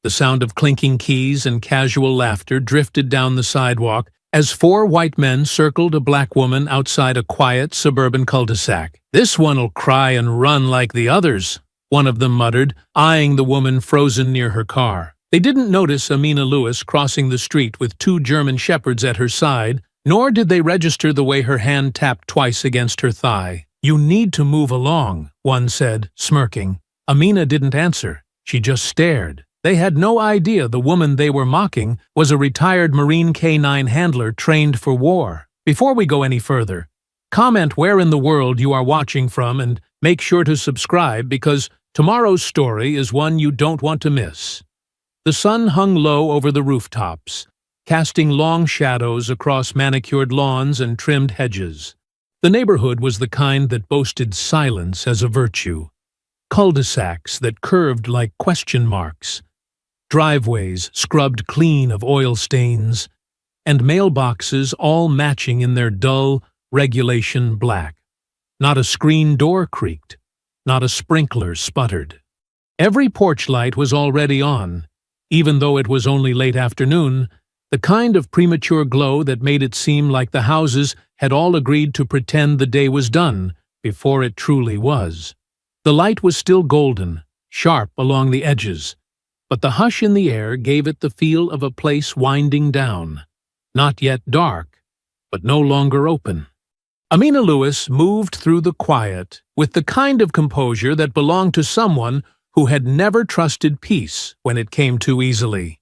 The sound of clinking keys and casual laughter drifted down the sidewalk as four white men circled a black woman outside a quiet suburban cul-de-sac. "This one'll cry and run like the others," one of them muttered, eyeing the woman frozen near her car. They didn't notice Amina Lewis crossing the street with two German shepherds at her side, nor did they register the way her hand tapped twice against her thigh. "You need to move along," one said, smirking. Amina didn't answer. She just stared. They had no idea the woman they were mocking was a retired Marine K-9 handler trained for war. Before we go any further, comment where in the world you are watching from and make sure to subscribe because tomorrow's story is one you don't want to miss. The sun hung low over the rooftops, casting long shadows across manicured lawns and trimmed hedges. The neighborhood was the kind that boasted silence as a virtue. Cul-de-sacs that curved like question marks, driveways scrubbed clean of oil stains, and mailboxes all matching in their dull regulation black. Not a screen door creaked, not a sprinkler sputtered. Every porch light was already on, even though it was only late afternoon, the kind of premature glow that made it seem like the houses had all agreed to pretend the day was done before it truly was. The light was still golden, sharp along the edges, but the hush in the air gave it the feel of a place winding down, not yet dark, but no longer open. Amina Lewis moved through the quiet with the kind of composure that belonged to someone who had never trusted peace when it came too easily.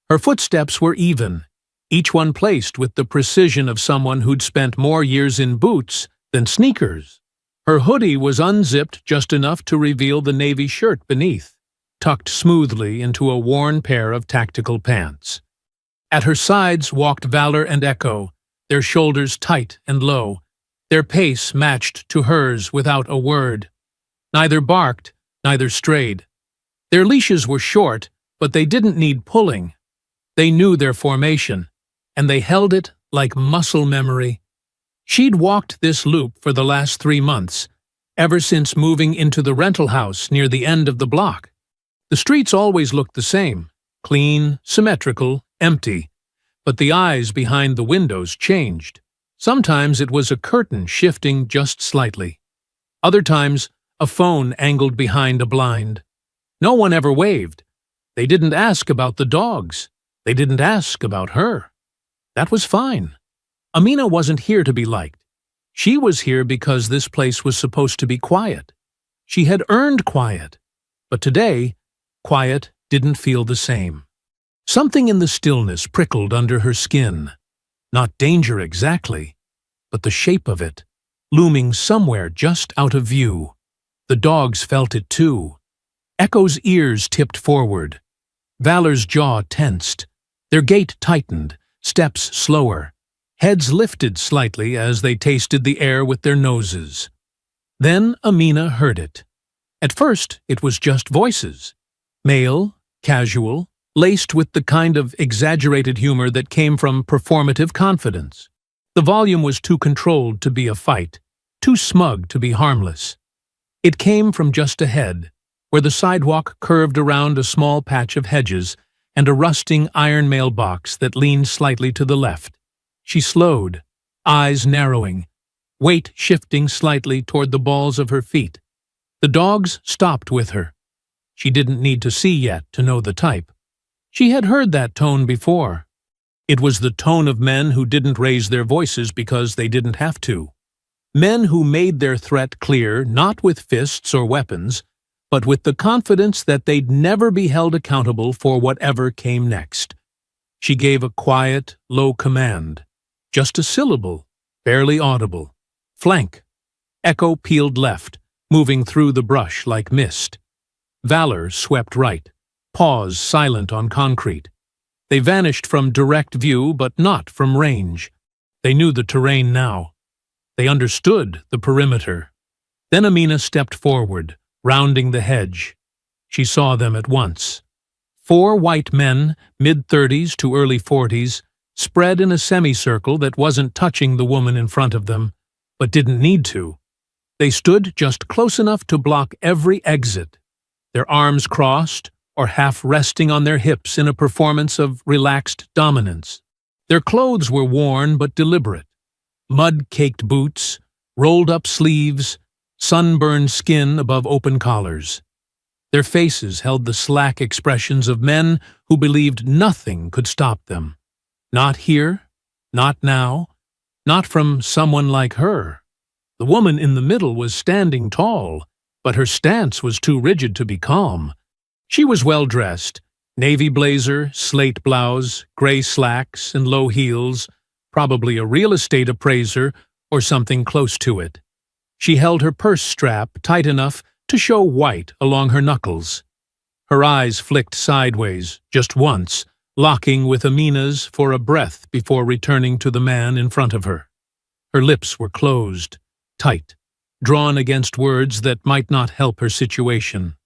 Her footsteps were even, each one placed with the precision of someone who'd spent more years in boots than sneakers. Her hoodie was unzipped just enough to reveal the navy shirt beneath, tucked smoothly into a worn pair of tactical pants. At her sides walked Valor and Echo, their shoulders tight and low. Their pace matched to hers without a word. Neither barked, neither strayed. Their leashes were short, but they didn't need pulling. They knew their formation, and they held it like muscle memory. She'd walked this loop for the last 3 months, ever since moving into the rental house near the end of the block. The streets always looked the same, clean, symmetrical, empty, but the eyes behind the windows changed. Sometimes it was a curtain shifting just slightly. Other times, a phone angled behind a blind. No one ever waved. They didn't ask about the dogs. They didn't ask about her. That was fine. Amina wasn't here to be liked. She was here because this place was supposed to be quiet. She had earned quiet. But today, quiet didn't feel the same. Something in the stillness prickled under her skin. Not danger exactly, but the shape of it, looming somewhere just out of view. The dogs felt it too. Echo's ears tipped forward. Valor's jaw tensed. Their gait tightened, steps slower. Heads lifted slightly as they tasted the air with their noses. Then Amina heard it. At first, it was just voices. Male, casual, laced with the kind of exaggerated humor that came from performative confidence. The volume was too controlled to be a fight, too smug to be harmless. It came from just ahead, where the sidewalk curved around a small patch of hedges and a rusting iron mailbox that leaned slightly to the left. She slowed, eyes narrowing, weight shifting slightly toward the balls of her feet. The dogs stopped with her. She didn't need to see yet to know the type. She had heard that tone before. It was the tone of men who didn't raise their voices because they didn't have to. Men who made their threat clear not with fists or weapons, but with the confidence that they'd never be held accountable for whatever came next. She gave a quiet, low command. Just a syllable, barely audible. Flank. Echo peeled left, moving through the brush like mist. Valor swept right, paws silent on concrete. They vanished from direct view, but not from range. They knew the terrain now. They understood the perimeter. Then Amina stepped forward, rounding the hedge. She saw them at once. 4 white men, mid-30s to early 40s, spread in a semicircle that wasn't touching the woman in front of them, but didn't need to. They stood just close enough to block every exit, their arms crossed, or half resting on their hips in a performance of relaxed dominance. Their clothes were worn but deliberate. Mud-caked boots, rolled-up sleeves, sunburned skin above open collars. Their faces held the slack expressions of men who believed nothing could stop them. Not here, not now, not from someone like her. The woman in the middle was standing tall, but her stance was too rigid to be calm. She was well-dressed, navy blazer, slate blouse, gray slacks, and low heels, probably a real estate appraiser or something close to it. She held her purse strap tight enough to show white along her knuckles. Her eyes flicked sideways, just once, locking with Amina's for a breath before returning to the man in front of her. Her lips were closed, tight, drawn against words that might not help her situation.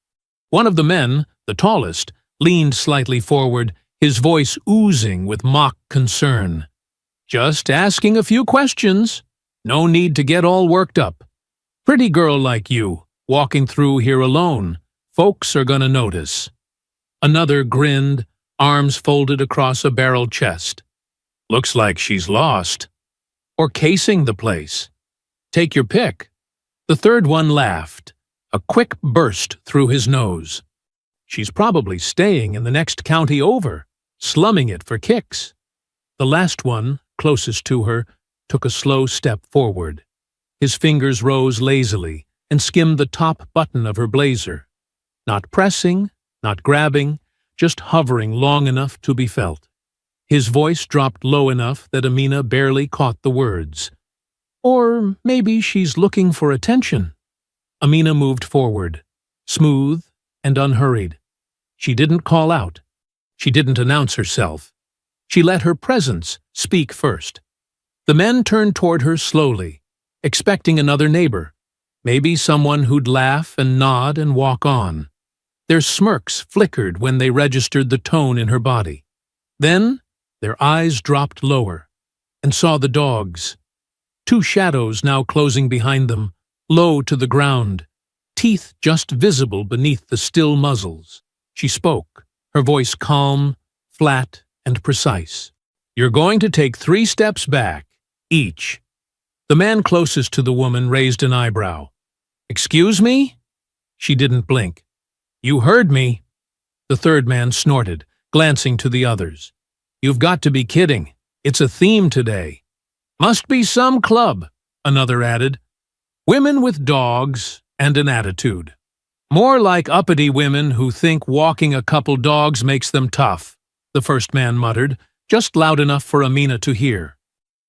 One of the men, the tallest, leaned slightly forward, his voice oozing with mock concern. "Just asking a few questions. No need to get all worked up. Pretty girl like you, walking through here alone. Folks are gonna notice." Another grinned, arms folded across a barrel chest. "Looks like she's lost. Or casing the place. Take your pick." The third one laughed, a quick burst through his nose. "She's probably staying in the next county over, slumming it for kicks." The last one, closest to her, took a slow step forward. His fingers rose lazily and skimmed the top button of her blazer. Not pressing, not grabbing, just hovering long enough to be felt. His voice dropped low enough that Amina barely caught the words. "Or maybe she's looking for attention." Amina moved forward, smooth and unhurried. She didn't call out. She didn't announce herself. She let her presence speak first. The men turned toward her slowly, expecting another neighbor, maybe someone who'd laugh and nod and walk on. Their smirks flickered when they registered the tone in her body. Then their eyes dropped lower and saw the dogs. Two shadows now closing behind them, low to the ground, teeth just visible beneath the still muzzles. She spoke, her voice calm, flat, and precise. "You're going to take 3 steps back, each." The man closest to the woman raised an eyebrow. "Excuse me?" She didn't blink. "You heard me." The third man snorted, glancing to the others. "You've got to be kidding. It's a theme today." "Must be some club," another added. "Women with dogs and an attitude. More like uppity women who think walking a couple dogs makes them tough," the first man muttered, just loud enough for Amina to hear.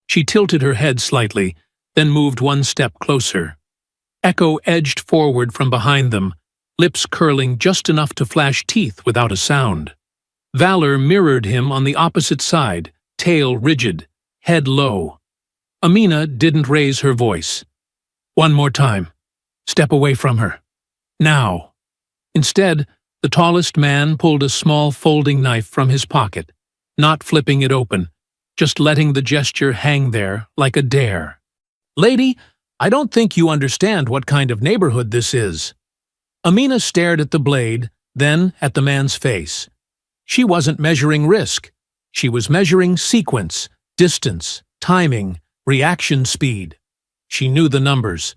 She tilted her head slightly, then moved one step closer. Echo edged forward from behind them, lips curling just enough to flash teeth without a sound. Valor mirrored him on the opposite side, tail rigid, head low. Amina didn't raise her voice. "One more time. Step away from her. Now." Instead, the tallest man pulled a small folding knife from his pocket, not flipping it open, just letting the gesture hang there like a dare. "Lady, I don't think you understand what kind of neighborhood this is." Amina stared at the blade, then at the man's face. She wasn't measuring risk. She was measuring sequence, distance, timing, reaction speed. She knew the numbers.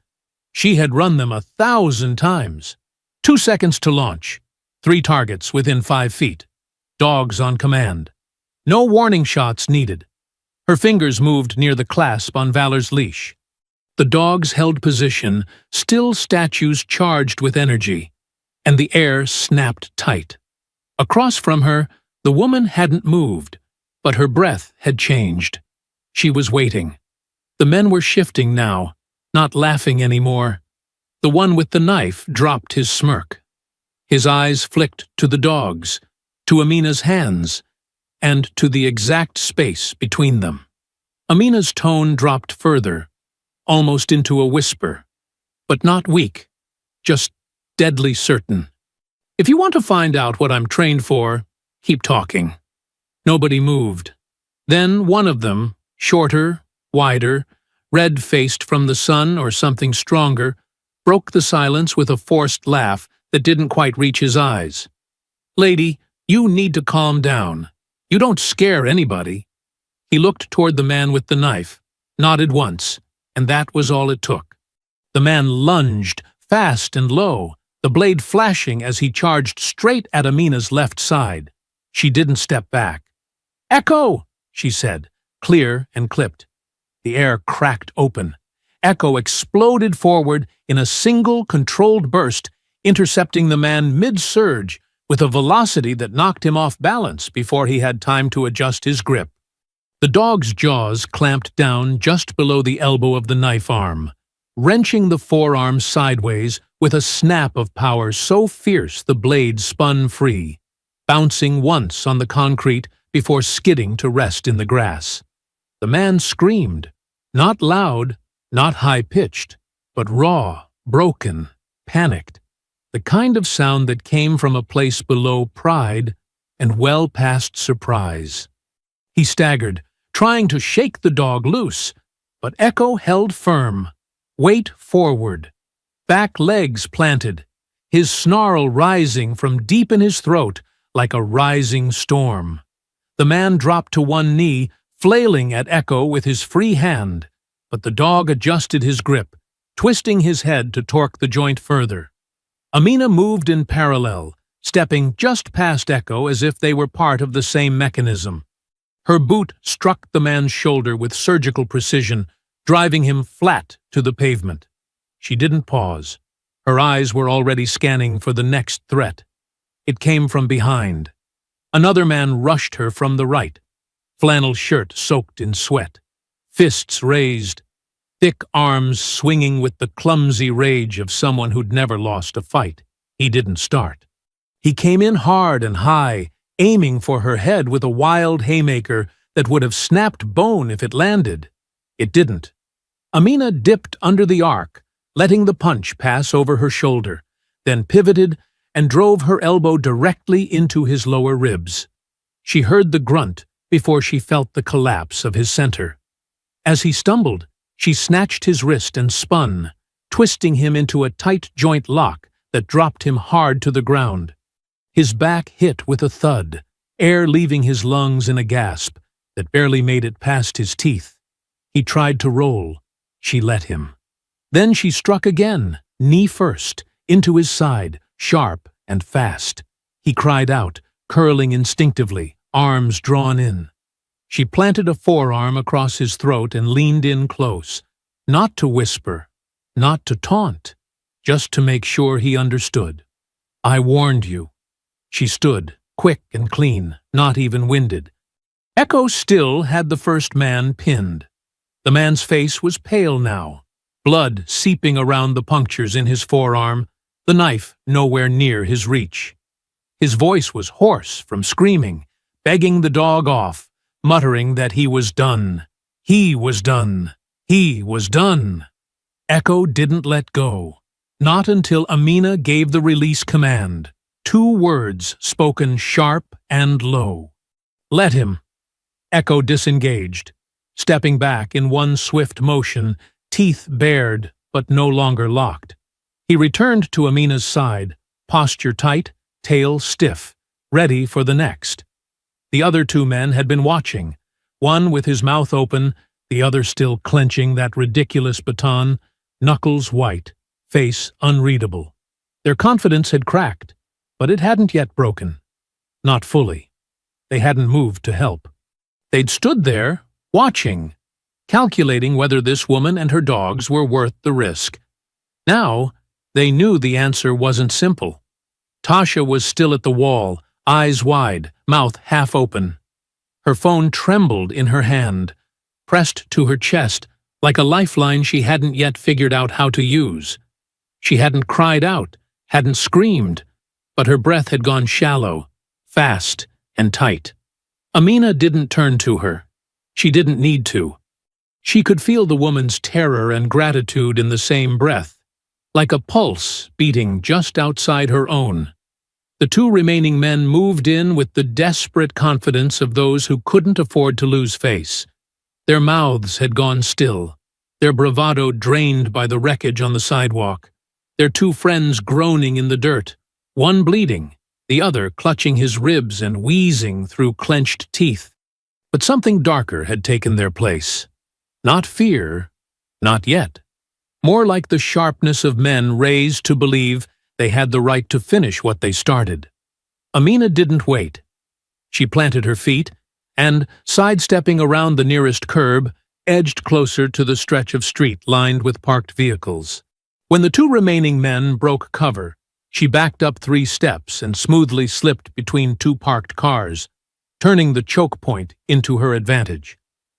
She had run them 1,000 times. 2 seconds to launch. 3 targets within 5 feet. Dogs on command. No warning shots needed. Her fingers moved near the clasp on Valor's leash. The dogs held position, still statues charged with energy, and the air snapped tight. Across from her, the woman hadn't moved, but her breath had changed. She was waiting. The men were shifting now, not laughing anymore. The one with the knife dropped his smirk. His eyes flicked to the dogs, to Amina's hands, and to the exact space between them. Amina's tone dropped further, almost into a whisper, but not weak, just deadly certain. "If you want to find out what I'm trained for, keep talking." Nobody moved. Then one of them, shorter, wider, red-faced from the sun or something stronger, broke the silence with a forced laugh that didn't quite reach his eyes. "Lady, you need to calm down. You don't scare anybody." He looked toward the man with the knife, nodded once, and that was all it took. The man lunged, fast and low, the blade flashing as he charged straight at Amina's left side. She didn't step back. "Echo!" she said, clear and clipped. The air cracked open. Echo exploded forward in a single, controlled burst, intercepting the man mid-surge with a velocity that knocked him off balance before he had time to adjust his grip. The dog's jaws clamped down just below the elbow of the knife arm, wrenching the forearm sideways with a snap of power so fierce the blade spun free, bouncing once on the concrete before skidding to rest in the grass. The man screamed, not loud, not high-pitched, but raw, broken, panicked, the kind of sound that came from a place below pride and well past surprise. He staggered, trying to shake the dog loose, but Echo held firm, weight forward, back legs planted, his snarl rising from deep in his throat like a rising storm. The man dropped to one knee, flailing at Echo with his free hand, but the dog adjusted his grip, twisting his head to torque the joint further. Amina moved in parallel, stepping just past Echo as if they were part of the same mechanism. Her boot struck the man's shoulder with surgical precision, driving him flat to the pavement. She didn't pause. Her eyes were already scanning for the next threat. It came from behind. Another man rushed her from the right, flannel shirt soaked in sweat, fists raised, thick arms swinging with the clumsy rage of someone who'd never lost a fight. He didn't start. He came in hard and high, aiming for her head with a wild haymaker that would have snapped bone if it landed. It didn't. Amina dipped under the arc, letting the punch pass over her shoulder, then pivoted and drove her elbow directly into his lower ribs. She heard the grunt before she felt the collapse of his center. As he stumbled, she snatched his wrist and spun, twisting him into a tight joint lock that dropped him hard to the ground. His back hit with a thud, air leaving his lungs in a gasp that barely made it past his teeth. He tried to roll. She let him. Then she struck again, knee first, into his side, sharp and fast. He cried out, curling instinctively, arms drawn in. She planted a forearm across his throat and leaned in close, not to whisper, not to taunt, just to make sure he understood. "I warned you." She stood, quick and clean, not even winded. Echo still had the first man pinned. The man's face was pale now, blood seeping around the punctures in his forearm, the knife nowhere near his reach. His voice was hoarse from screaming, begging the dog off, muttering that he was done. He was done. He was done. Echo didn't let go, not until Amina gave the release command. 2 words spoken sharp and low. "Let him." Echo disengaged, stepping back in one swift motion, teeth bared but no longer locked. He returned to Amina's side, posture tight, tail stiff, ready for the next. The other 2 men had been watching, one with his mouth open, the other still clenching that ridiculous baton, knuckles white, face unreadable. Their confidence had cracked, but it hadn't yet broken. Not fully. They hadn't moved to help. They'd stood there, watching, calculating whether this woman and her dogs were worth the risk. Now, they knew the answer wasn't simple. Tasha was still at the wall, eyes wide, mouth half open. Her phone trembled in her hand, pressed to her chest like a lifeline she hadn't yet figured out how to use. She hadn't cried out, hadn't screamed, but her breath had gone shallow, fast, and tight. Amina didn't turn to her. She didn't need to. She could feel the woman's terror and gratitude in the same breath, like a pulse beating just outside her own. The 2 remaining men moved in with the desperate confidence of those who couldn't afford to lose face. Their mouths had gone still, their bravado drained by the wreckage on the sidewalk, their 2 friends groaning in the dirt, one bleeding, the other clutching his ribs and wheezing through clenched teeth. But something darker had taken their place. Not fear, not yet. More like the sharpness of men raised to believe they had the right to finish what they started. Amina didn't wait. She planted her feet and, sidestepping around the nearest curb, edged closer to the stretch of street lined with parked vehicles. When the two remaining men broke cover, she backed up 3 steps and smoothly slipped between 2 parked cars, turning the choke point into her advantage.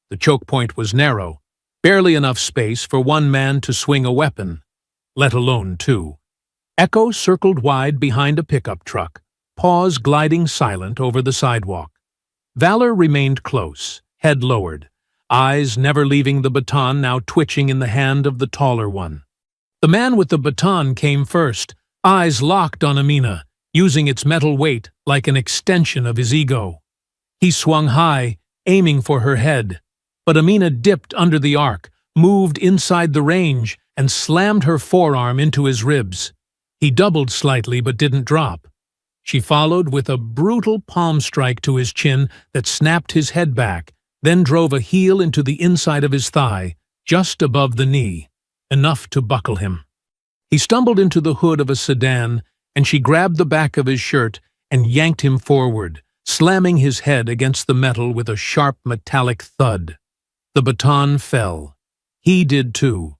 The choke point was narrow, barely enough space for one man to swing a weapon, let alone 2. Echo circled wide behind a pickup truck, paws gliding silent over the sidewalk. Valor remained close, head lowered, eyes never leaving the baton now twitching in the hand of the taller one. The man with the baton came first, eyes locked on Amina, using its metal weight like an extension of his ego. He swung high, aiming for her head, but Amina dipped under the arc, moved inside the range, and slammed her forearm into his ribs. He doubled slightly but didn't drop. She followed with a brutal palm strike to his chin that snapped his head back, then drove a heel into the inside of his thigh, just above the knee, enough to buckle him. He stumbled into the hood of a sedan, and she grabbed the back of his shirt and yanked him forward, slamming his head against the metal with a sharp metallic thud. The baton fell. He did too,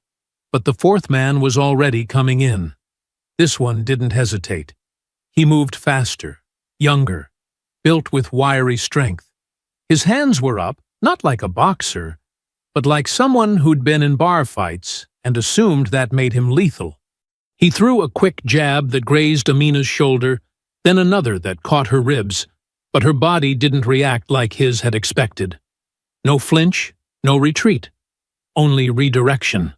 but the 4th man was already coming in. This one didn't hesitate. He moved faster, younger, built with wiry strength. His hands were up, not like a boxer, but like someone who'd been in bar fights and assumed that made him lethal. He threw a quick jab that grazed Amina's shoulder, then another that caught her ribs, but her body didn't react like his had expected. No flinch, no retreat, only redirection.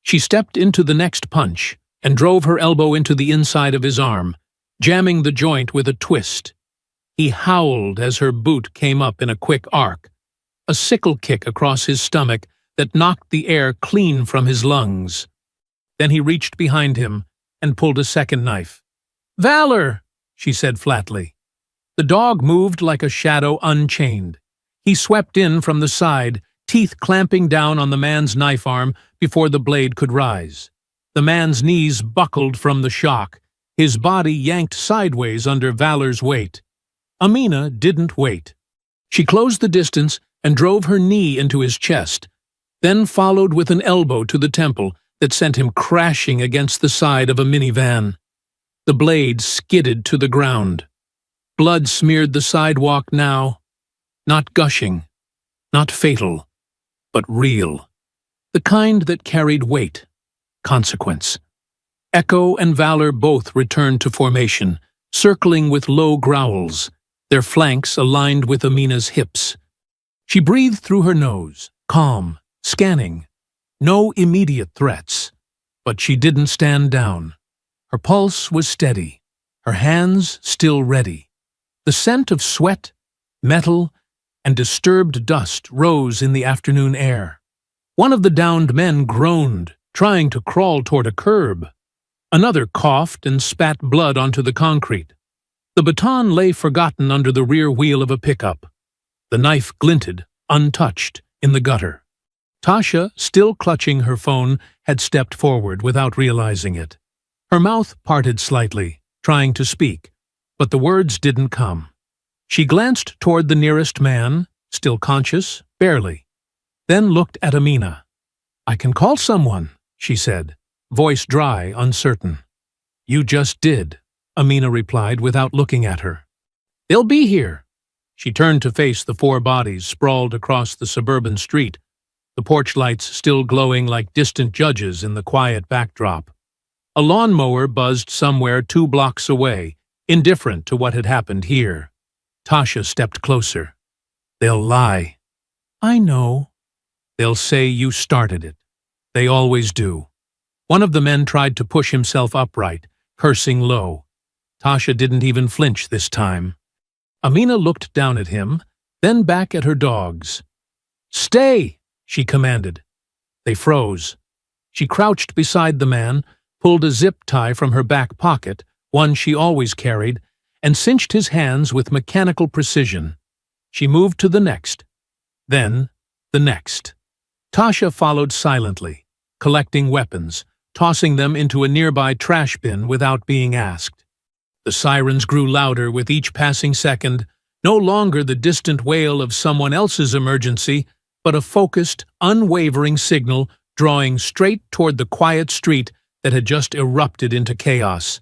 She stepped into the next punch and drove her elbow into the inside of his arm, jamming the joint with a twist. He howled as her boot came up in a quick arc, a sickle kick across his stomach that knocked the air clean from his lungs. Then he reached behind him and pulled a second knife. "Valor!" she said flatly. The dog moved like a shadow unchained. He swept in from the side, teeth clamping down on the man's knife arm before the blade could rise. The man's knees buckled from the shock, his body yanked sideways under Valor's weight. Amina didn't wait. She closed the distance and drove her knee into his chest, then followed with an elbow to the temple that sent him crashing against the side of a minivan. The blade skidded to the ground. Blood smeared the sidewalk now, not gushing, not fatal, but real. The kind that carried weight, consequence. Echo and Valor both returned to formation, circling with low growls, their flanks aligned with Amina's hips. She breathed through her nose, calm, scanning. No immediate threats, but she didn't stand down. Her pulse was steady, her hands still ready. The scent of sweat, metal, and disturbed dust rose in the afternoon air. One of the downed men groaned, trying to crawl toward a curb. Another coughed and spat blood onto the concrete. The baton lay forgotten under the rear wheel of a pickup. The knife glinted, untouched, in the gutter. Tasha, still clutching her phone, had stepped forward without realizing it. Her mouth parted slightly, trying to speak, but the words didn't come. She glanced toward the nearest man, still conscious, barely, then looked at Amina. "I can call someone," she said, voice dry, uncertain. "You just did," Amina replied without looking at her. "They'll be here." She turned to face the 4 bodies sprawled across the suburban street, the porch lights still glowing like distant judges in the quiet backdrop. A lawnmower buzzed somewhere 2 blocks away, indifferent to what had happened here. Tasha stepped closer. "They'll lie." "I know." "They'll say you started it. They always do." One of the men tried to push himself upright, cursing low. Tasha didn't even flinch this time. Amina looked down at him, then back at her dogs. "Stay!" she commanded. They froze. She crouched beside the man, pulled a zip tie from her back pocket, one she always carried, and cinched his hands with mechanical precision. She moved to the next, then the next. Tasha followed silently, collecting weapons, tossing them into a nearby trash bin without being asked. The sirens grew louder with each passing second, no longer the distant wail of someone else's emergency, but a focused, unwavering signal drawing straight toward the quiet street that had just erupted into chaos.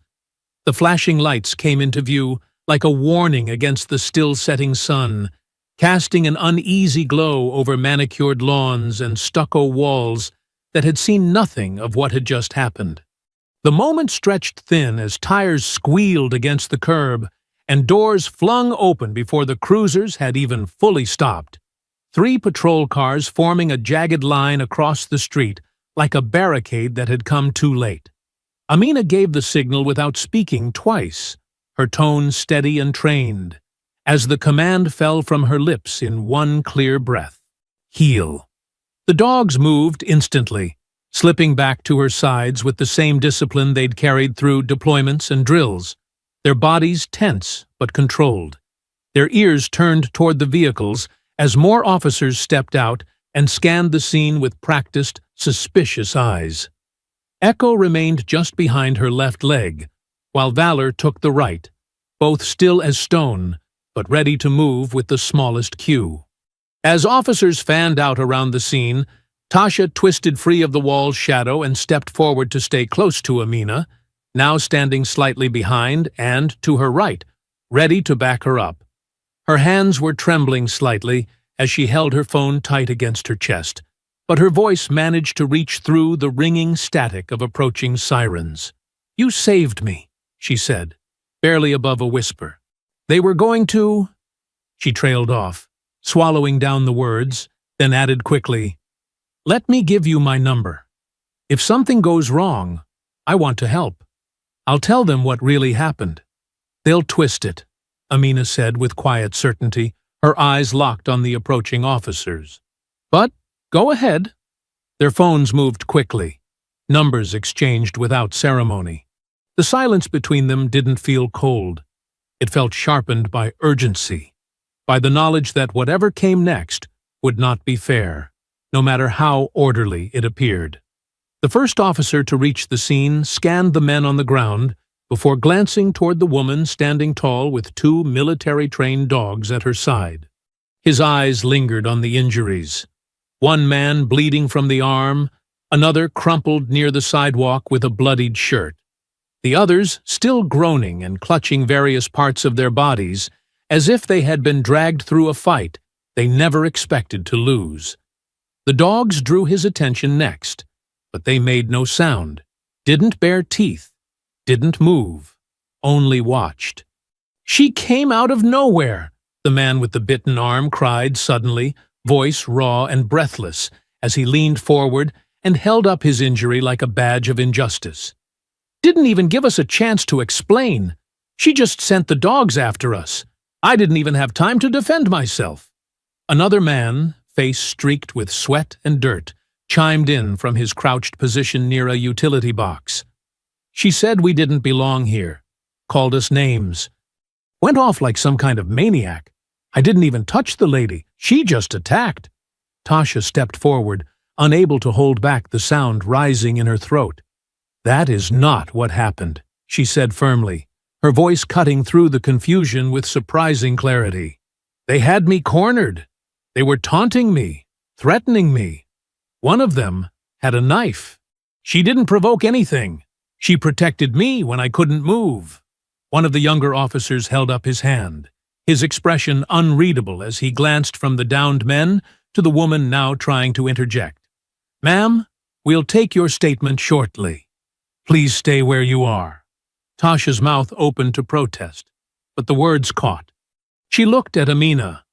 The flashing lights came into view like a warning against the still-setting sun, casting an uneasy glow over manicured lawns and stucco walls that had seen nothing of what had just happened. The moment stretched thin as tires squealed against the curb and doors flung open before the cruisers had even fully stopped. 3 patrol cars forming a jagged line across the street, like a barricade that had come too late. Amina gave the signal without speaking twice, her tone steady and trained, as the command fell from her lips in one clear breath. Heel. The dogs moved instantly, slipping back to her sides with the same discipline they'd carried through deployments and drills, their bodies tense but controlled. Their ears turned toward the vehicles as more officers stepped out and scanned the scene with practiced, suspicious eyes. Echo remained just behind her left leg, while Valor took the right, both still as stone, but ready to move with the smallest cue. As officers fanned out around the scene, Tasha twisted free of the wall's shadow and stepped forward to stay close to Amina, now standing slightly behind and to her right, ready to back her up. Her hands were trembling slightly as she held her phone tight against her chest, but her voice managed to reach through the ringing static of approaching sirens. "You saved me," she said, barely above a whisper. "They were going to—" She trailed off, swallowing down the words, then added quickly, "Let me give you my number. If something goes wrong, I want to help. I'll tell them what really happened. They'll twist it," Amina said with quiet certainty, her eyes locked on the approaching officers. "But go ahead." Their phones moved quickly, numbers exchanged without ceremony. The silence between them didn't feel cold. It felt sharpened by urgency, by the knowledge that whatever came next would not be fair, no matter how orderly it appeared. The first officer to reach the scene scanned the men on the ground before glancing toward the woman standing tall with 2 military-trained dogs at her side. His eyes lingered on the injuries. One man bleeding from the arm, another crumpled near the sidewalk with a bloodied shirt. The others still groaning and clutching various parts of their bodies, as if they had been dragged through a fight they never expected to lose. The dogs drew his attention next, but they made no sound, didn't bare teeth, didn't move, only watched. "She came out of nowhere," the man with the bitten arm cried suddenly, voice raw and breathless, as he leaned forward and held up his injury like a badge of injustice. "Didn't even give us a chance to explain. She just sent the dogs after us. I didn't even have time to defend myself." Another man, face streaked with sweat and dirt, chimed in from his crouched position near a utility box. "She said we didn't belong here, called us names. Went off like some kind of maniac. I didn't even touch the lady. She just attacked." Tasha stepped forward, unable to hold back the sound rising in her throat. "That is not what happened," she said firmly, her voice cutting through the confusion with surprising clarity. "They had me cornered. They were taunting me, threatening me. One of them had a knife. She didn't provoke anything. She protected me when I couldn't move." One of the younger officers held up his hand, his expression unreadable as he glanced from the downed men to the woman now trying to interject. "Ma'am, we'll take your statement shortly. Please stay where you are." Tasha's mouth opened to protest, but the words caught. She looked at Amina,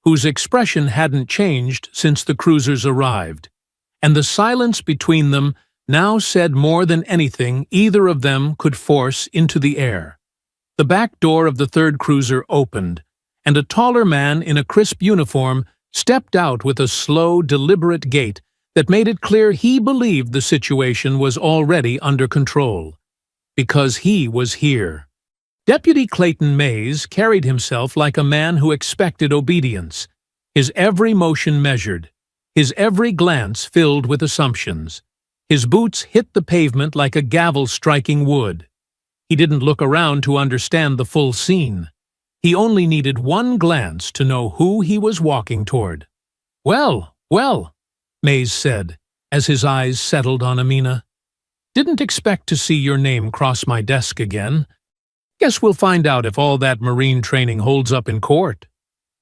whose expression hadn't changed since the cruisers arrived, and the silence between them now said more than anything either of them could force into the air. The back door of the third cruiser opened, and a taller man in a crisp uniform stepped out with a slow, deliberate gait that made it clear he believed the situation was already under control. Because he was here. Deputy Clayton Mays carried himself like a man who expected obedience, his every motion measured, his every glance filled with assumptions. His boots hit the pavement like a gavel striking wood. He didn't look around to understand the full scene. He only needed one glance to know who he was walking toward. "Well, well," Mays said, as his eyes settled on Amina. "Didn't expect to see your name cross my desk again. Guess we'll find out if all that Marine training holds up in court."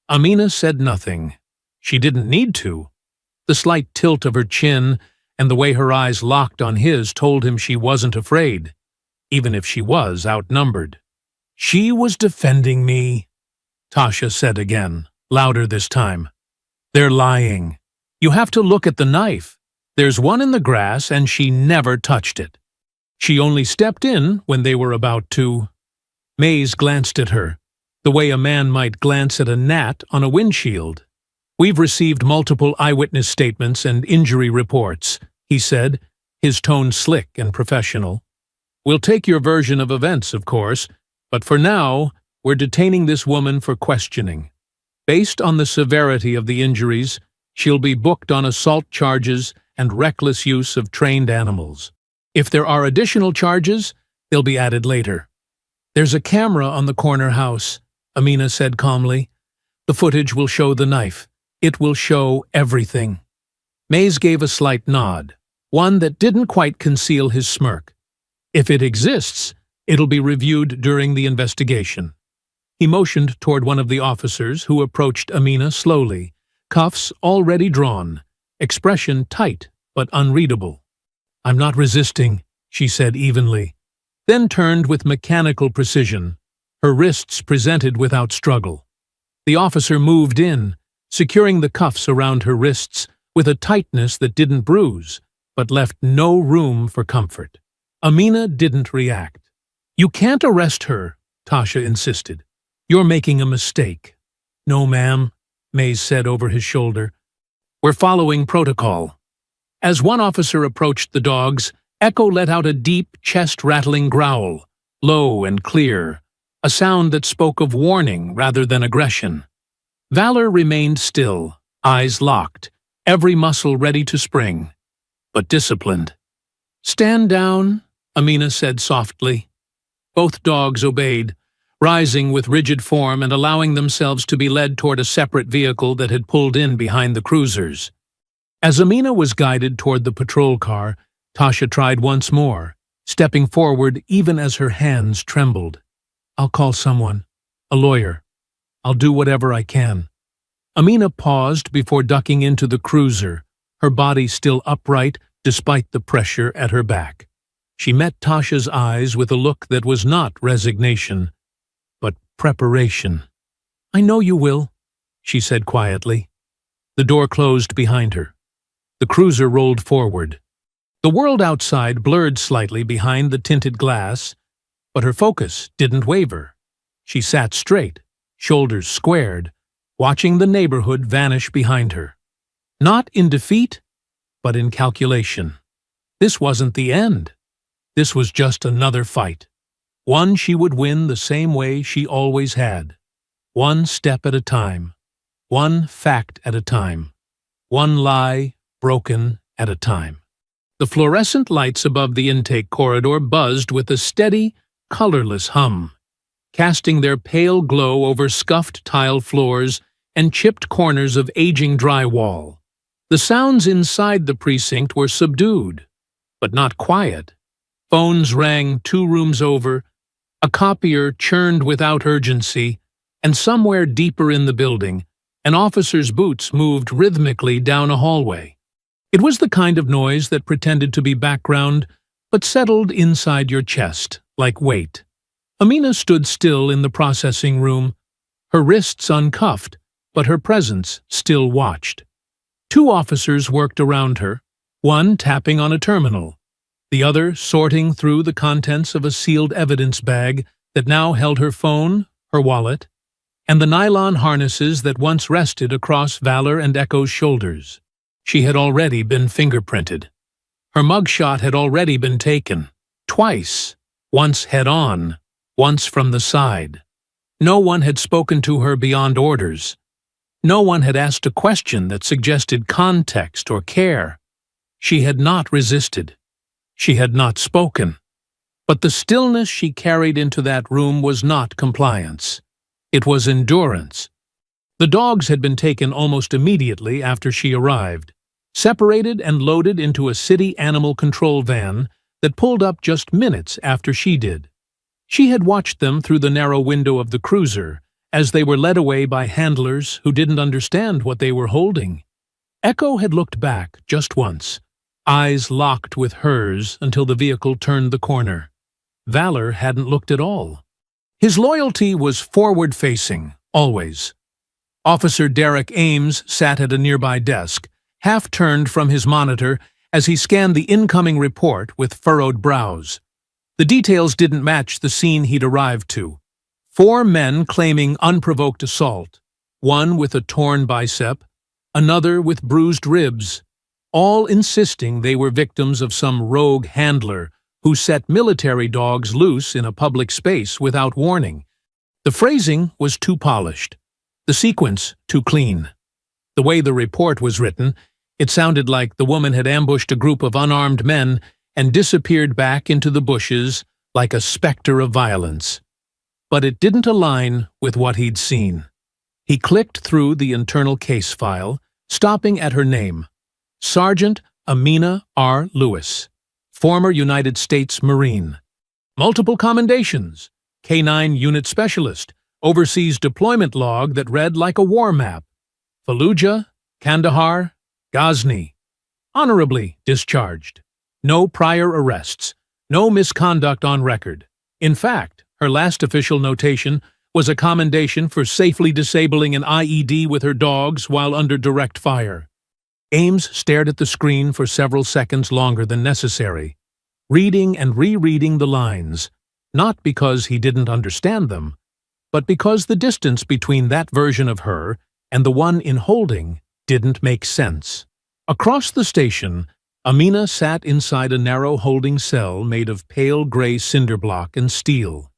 Amina said nothing. She didn't need to. The slight tilt of her chin and the way her eyes locked on his told him she wasn't afraid, even if she was outnumbered. "She was defending me," Tasha said again, louder this time. "They're lying. You have to look at the knife. There's one in the grass and she never touched it. She only stepped in when they were about to." Mays glanced at her, the way a man might glance at a gnat on a windshield. "We've received multiple eyewitness statements and injury reports," he said, his tone slick and professional. "We'll take your version of events, of course, but for now, we're detaining this woman for questioning. Based on the severity of the injuries, she'll be booked on assault charges and reckless use of trained animals. If there are additional charges, they'll be added later." "There's a camera on the corner house," Amina said calmly. "The footage will show the knife. It will show everything." Mays gave a slight nod, one that didn't quite conceal his smirk. "If it exists, it'll be reviewed during the investigation." He motioned toward one of the officers, who approached Amina slowly, cuffs already drawn, expression tight but unreadable. "I'm not resisting," she said evenly, then turned with mechanical precision, her wrists presented without struggle. The officer moved in, securing the cuffs around her wrists with a tightness that didn't bruise, but left no room for comfort. Amina didn't react. "You can't arrest her," Tasha insisted. "You're making a mistake." "No, ma'am," Mays said over his shoulder. "We're following protocol." As one officer approached the dogs, Echo let out a deep, chest-rattling growl, low and clear, a sound that spoke of warning rather than aggression. Valor remained still, eyes locked, every muscle ready to spring, but disciplined. "Stand down," Amina said softly. Both dogs obeyed, rising with rigid form and allowing themselves to be led toward a separate vehicle that had pulled in behind the cruisers. As Amina was guided toward the patrol car, Tasha tried once more, stepping forward even as her hands trembled. "I'll call someone, a lawyer. I'll do whatever I can." Amina paused before ducking into the cruiser, her body still upright despite the pressure at her back. She met Tasha's eyes with a look that was not resignation, but preparation. "I know you will," she said quietly. The door closed behind her. The cruiser rolled forward. The world outside blurred slightly behind the tinted glass, but her focus didn't waver. She sat straight, shoulders squared, watching the neighborhood vanish behind her. Not in defeat, but in calculation. This wasn't the end. This was just another fight. One she would win the same way she always had. One step at a time. One fact at a time. One lie broken at a time. The fluorescent lights above the intake corridor buzzed with a steady, colorless hum, casting their pale glow over scuffed tile floors and chipped corners of aging drywall. The sounds inside the precinct were subdued, but not quiet. Phones rang 2 rooms over, a copier churned without urgency, and somewhere deeper in the building, an officer's boots moved rhythmically down a hallway. It was the kind of noise that pretended to be background, but settled inside your chest, like weight. Amina stood still in the processing room, her wrists uncuffed, but her presence still watched. 2 officers worked around her, one tapping on a terminal, the other sorting through the contents of a sealed evidence bag that now held her phone, her wallet, and the nylon harnesses that once rested across Valor and Echo's shoulders. She had already been fingerprinted. Her mugshot had already been taken, twice, once head-on, once from the side. No one had spoken to her beyond orders. No one had asked a question that suggested context or care. She had not resisted. She had not spoken. But the stillness she carried into that room was not compliance. It was endurance. The dogs had been taken almost immediately after she arrived, separated and loaded into a city animal control van that pulled up just minutes after she did. She had watched them through the narrow window of the cruiser as they were led away by handlers who didn't understand what they were holding. Echo had looked back just once, eyes locked with hers until the vehicle turned the corner. Valor hadn't looked at all. His loyalty was forward-facing, always. Officer Derek Ames sat at a nearby desk, half-turned from his monitor as he scanned the incoming report with furrowed brows. The details didn't match the scene he'd arrived to. 4 men claiming unprovoked assault, one with a torn bicep, another with bruised ribs, all insisting they were victims of some rogue handler who set military dogs loose in a public space without warning. The phrasing was too polished, the sequence too clean. The way the report was written, it sounded like the woman had ambushed a group of unarmed men and disappeared back into the bushes like a specter of violence. But it didn't align with what he'd seen. He clicked through the internal case file, stopping at her name. Sergeant Amina R. Lewis, former United States Marine. Multiple commendations. K-9 unit specialist, overseas deployment log that read like a war map. Fallujah, Kandahar, Ghazni. Honorably discharged. No prior arrests. No misconduct on record. In fact, her last official notation was a commendation for safely disabling an IED with her dogs while under direct fire. Ames stared at the screen for several seconds longer than necessary, reading and rereading the lines, not because he didn't understand them, but because the distance between that version of her and the one in holding didn't make sense. Across the station, Amina sat inside a narrow holding cell made of pale gray cinder block and steel.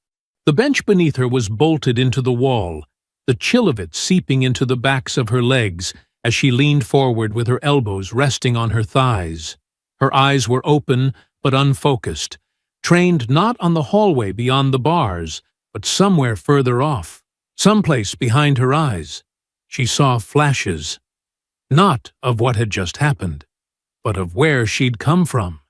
The bench beneath her was bolted into the wall, the chill of it seeping into the backs of her legs as she leaned forward with her elbows resting on her thighs. Her eyes were open but unfocused, trained not on the hallway beyond the bars, but somewhere further off, someplace behind her eyes. She saw flashes, not of what had just happened, but of where she'd come from.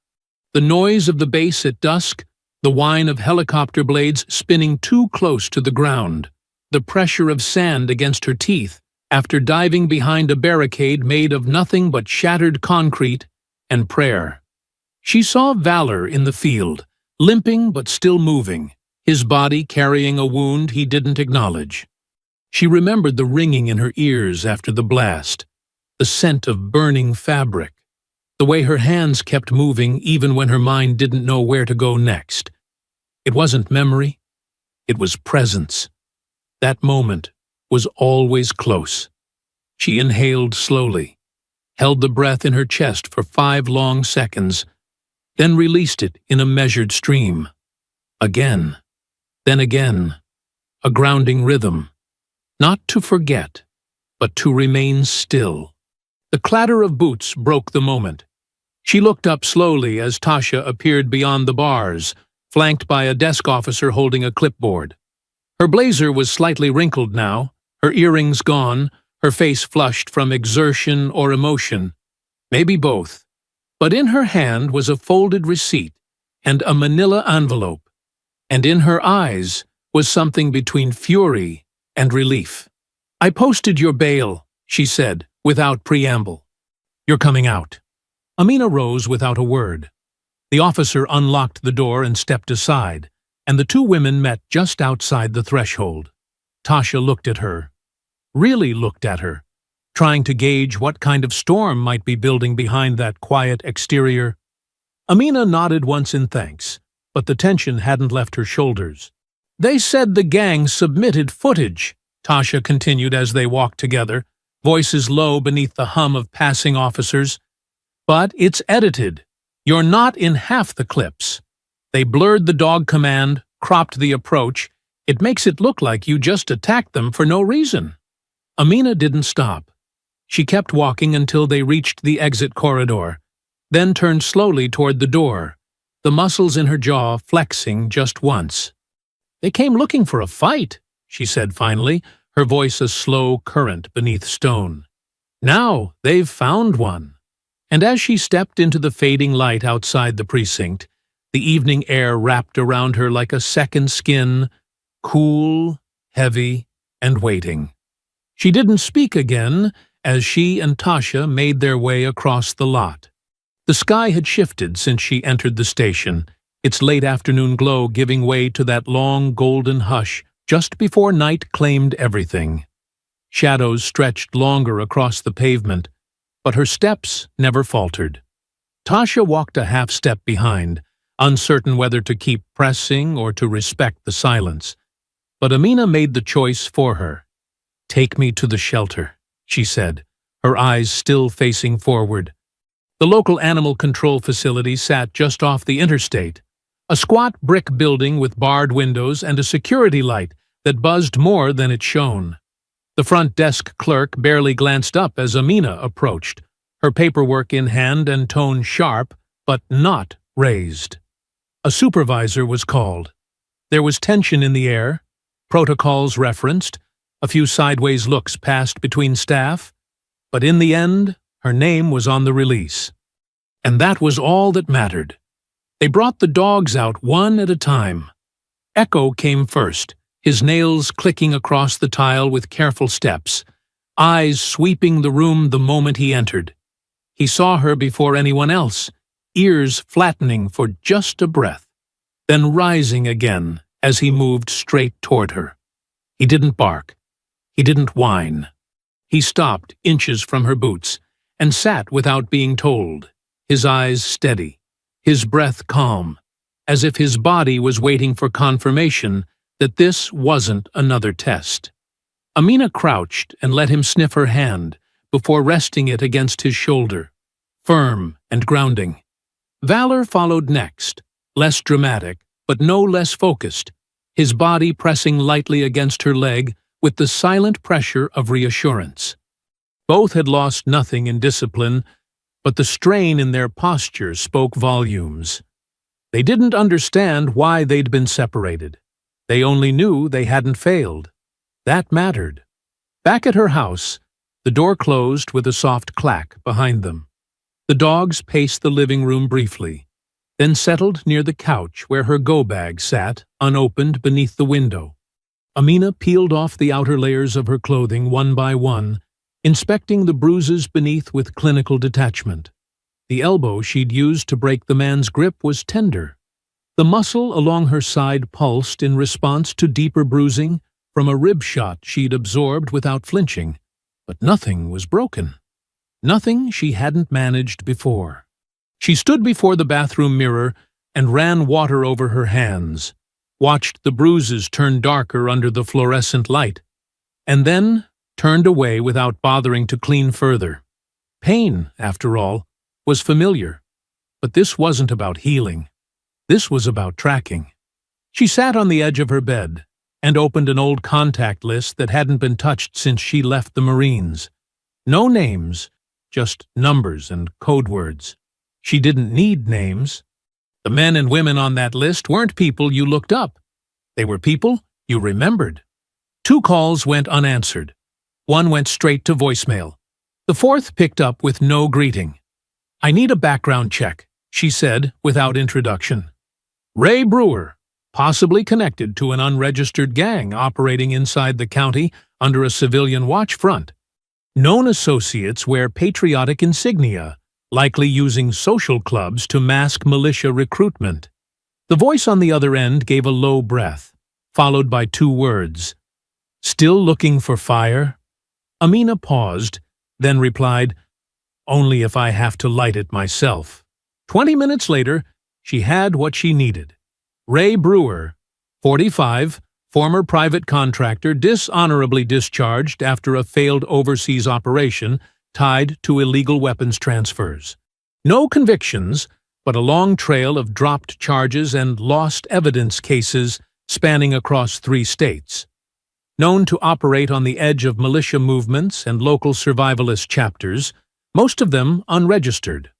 The noise of the base at dusk, the whine of helicopter blades spinning too close to the ground, the pressure of sand against her teeth after diving behind a barricade made of nothing but shattered concrete and prayer. She saw Valor in the field, limping but still moving, his body carrying a wound he didn't acknowledge. She remembered the ringing in her ears after the blast, the scent of burning fabric, the way her hands kept moving even when her mind didn't know where to go next. It wasn't memory, it was presence. That moment was always close. She inhaled slowly, held the breath in her chest for 5 long seconds, then released it in a measured stream. Again, then again, a grounding rhythm. Not to forget, but to remain still. The clatter of boots broke the moment. She looked up slowly as Tasha appeared beyond the bars, flanked by a desk officer holding a clipboard. Her blazer was slightly wrinkled now, her earrings gone, her face flushed from exertion or emotion, maybe both. But in her hand was a folded receipt and a manila envelope, and in her eyes was something between fury and relief. "I posted your bail," she said, without preamble. "You're coming out." Amina rose without a word. The officer unlocked the door and stepped aside, and the 2 women met just outside the threshold. Tasha looked at her, really looked at her, trying to gauge what kind of storm might be building behind that quiet exterior. Amina nodded once in thanks, but the tension hadn't left her shoulders. "They said the gang submitted footage," Tasha continued as they walked together, voices low beneath the hum of passing officers. "But it's edited. You're not in half the clips. They blurred the dog command, cropped the approach, it makes it look like you just attacked them for no reason." Amina didn't stop. She kept walking until they reached the exit corridor, then turned slowly toward the door, the muscles in her jaw flexing just once. "They came looking for a fight," she said finally, her voice a slow current beneath stone. "Now they've found one." And as she stepped into the fading light outside the precinct, the evening air wrapped around her like a second skin, cool, heavy, and waiting. She didn't speak again as she and Tasha made their way across the lot. The sky had shifted since she entered the station, its late afternoon glow giving way to that long golden hush just before night claimed everything. Shadows stretched longer across the pavement, but her steps never faltered. Tasha walked a half-step behind, uncertain whether to keep pressing or to respect the silence. But Amina made the choice for her. "Take me to the shelter," she said, her eyes still facing forward. The local animal control facility sat just off the interstate, a squat brick building with barred windows and a security light that buzzed more than it shone. The front desk clerk barely glanced up as Amina approached, her paperwork in hand and tone sharp, but not raised. A supervisor was called. There was tension in the air, protocols referenced, a few sideways looks passed between staff, but in the end, her name was on the release. And that was all that mattered. They brought the dogs out one at a time. Echo came first, his nails clicking across the tile with careful steps, eyes sweeping the room the moment he entered. He saw her before anyone else, ears flattening for just a breath, then rising again as he moved straight toward her. He didn't bark. He didn't whine. He stopped inches from her boots and sat without being told, his eyes steady, his breath calm, as if his body was waiting for confirmation that this wasn't another test. Amina crouched and let him sniff her hand before resting it against his shoulder, firm and grounding. Valor followed next, less dramatic, but no less focused, his body pressing lightly against her leg with the silent pressure of reassurance. Both had lost nothing in discipline, but the strain in their posture spoke volumes. They didn't understand why they'd been separated. They only knew they hadn't failed. That mattered. Back at her house, the door closed with a soft clack behind them. The dogs paced the living room briefly, then settled near the couch where her go-bag sat, unopened beneath the window. Amina peeled off the outer layers of her clothing one by one, inspecting the bruises beneath with clinical detachment. The elbow she'd used to break the man's grip was tender. The muscle along her side pulsed in response to deeper bruising from a rib shot she'd absorbed without flinching. But nothing was broken. Nothing she hadn't managed before. She stood before the bathroom mirror and ran water over her hands, watched the bruises turn darker under the fluorescent light, and then turned away without bothering to clean further. Pain, after all, was familiar, but this wasn't about healing. This was about tracking. She sat on the edge of her bed and opened an old contact list that hadn't been touched since she left the Marines. No names, just numbers and code words. She didn't need names. The men and women on that list weren't people you looked up. They were people you remembered. 2 calls went unanswered. 1 went straight to voicemail. The 4th picked up with no greeting. "I need a background check," she said without introduction. Ray Brewer, possibly connected to an unregistered gang operating inside the county under a civilian watch front. Known associates wear patriotic insignia, likely using social clubs to mask militia recruitment. The voice on the other end gave a low breath, followed by 2 words. "Still looking for fire?" Amina paused, then replied, "Only if I have to light it myself." 20 minutes later, she had what she needed. Ray Brewer, 45, former private contractor dishonorably discharged after a failed overseas operation tied to illegal weapons transfers. No convictions, but a long trail of dropped charges and lost evidence cases spanning across 3 states. Known to operate on the edge of militia movements and local survivalist chapters, most of them unregistered.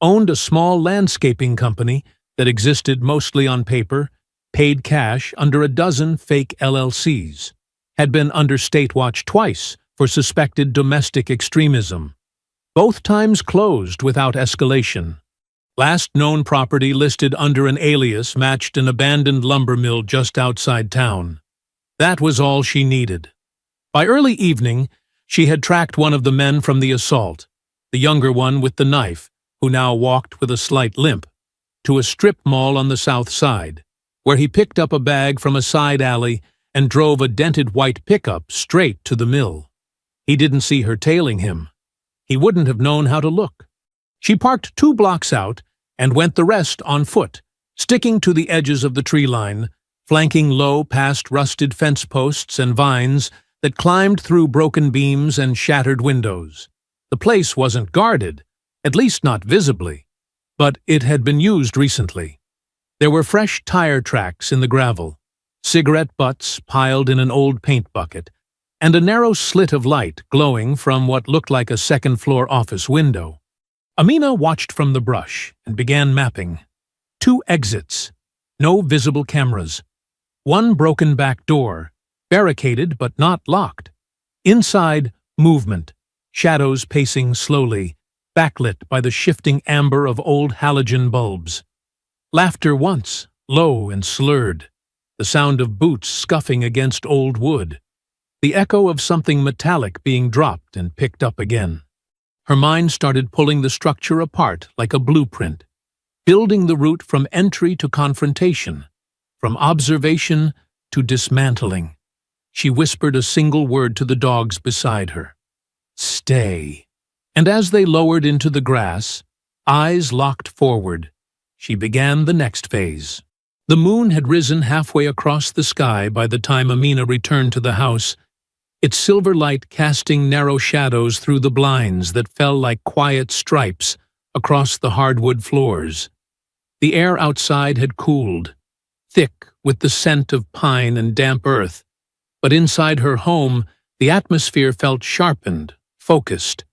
Owned a small landscaping company that existed mostly on paper, paid cash under a dozen fake LLCs. Had been under state watch twice for suspected domestic extremism. Both times closed without escalation. Last known property listed under an alias matched an abandoned lumber mill just outside town. That was all she needed. By early evening, she had tracked one of the men from the assault, the younger one with the knife, who now walked with a slight limp, to a strip mall on the south side, where he picked up a bag from a side alley and drove a dented white pickup straight to the mill. He didn't see her tailing him. He wouldn't have known how to look. She parked 2 blocks out and went the rest on foot, sticking to the edges of the tree line, flanking low past rusted fence posts and vines that climbed through broken beams and shattered windows. The place wasn't guarded, at least not visibly, but it had been used recently. There were fresh tire tracks in the gravel, cigarette butts piled in an old paint bucket, and a narrow slit of light glowing from what looked like a second-floor office window. Amina watched from the brush and began mapping. 2 exits, no visible cameras. 1 broken back door, barricaded but not locked. Inside, movement, shadows pacing slowly, backlit by the shifting amber of old halogen bulbs. Laughter once, low and slurred, the sound of boots scuffing against old wood, the echo of something metallic being dropped and picked up again. Her mind started pulling the structure apart like a blueprint, building the route from entry to confrontation, from observation to dismantling. She whispered a single word to the dogs beside her. Stay. And as they lowered into the grass, eyes locked forward, she began the next phase. The moon had risen halfway across the sky by the time Amina returned to the house, its silver light casting narrow shadows through the blinds that fell like quiet stripes across the hardwood floors. The air outside had cooled, thick with the scent of pine and damp earth, but inside her home the atmosphere felt sharpened, focused.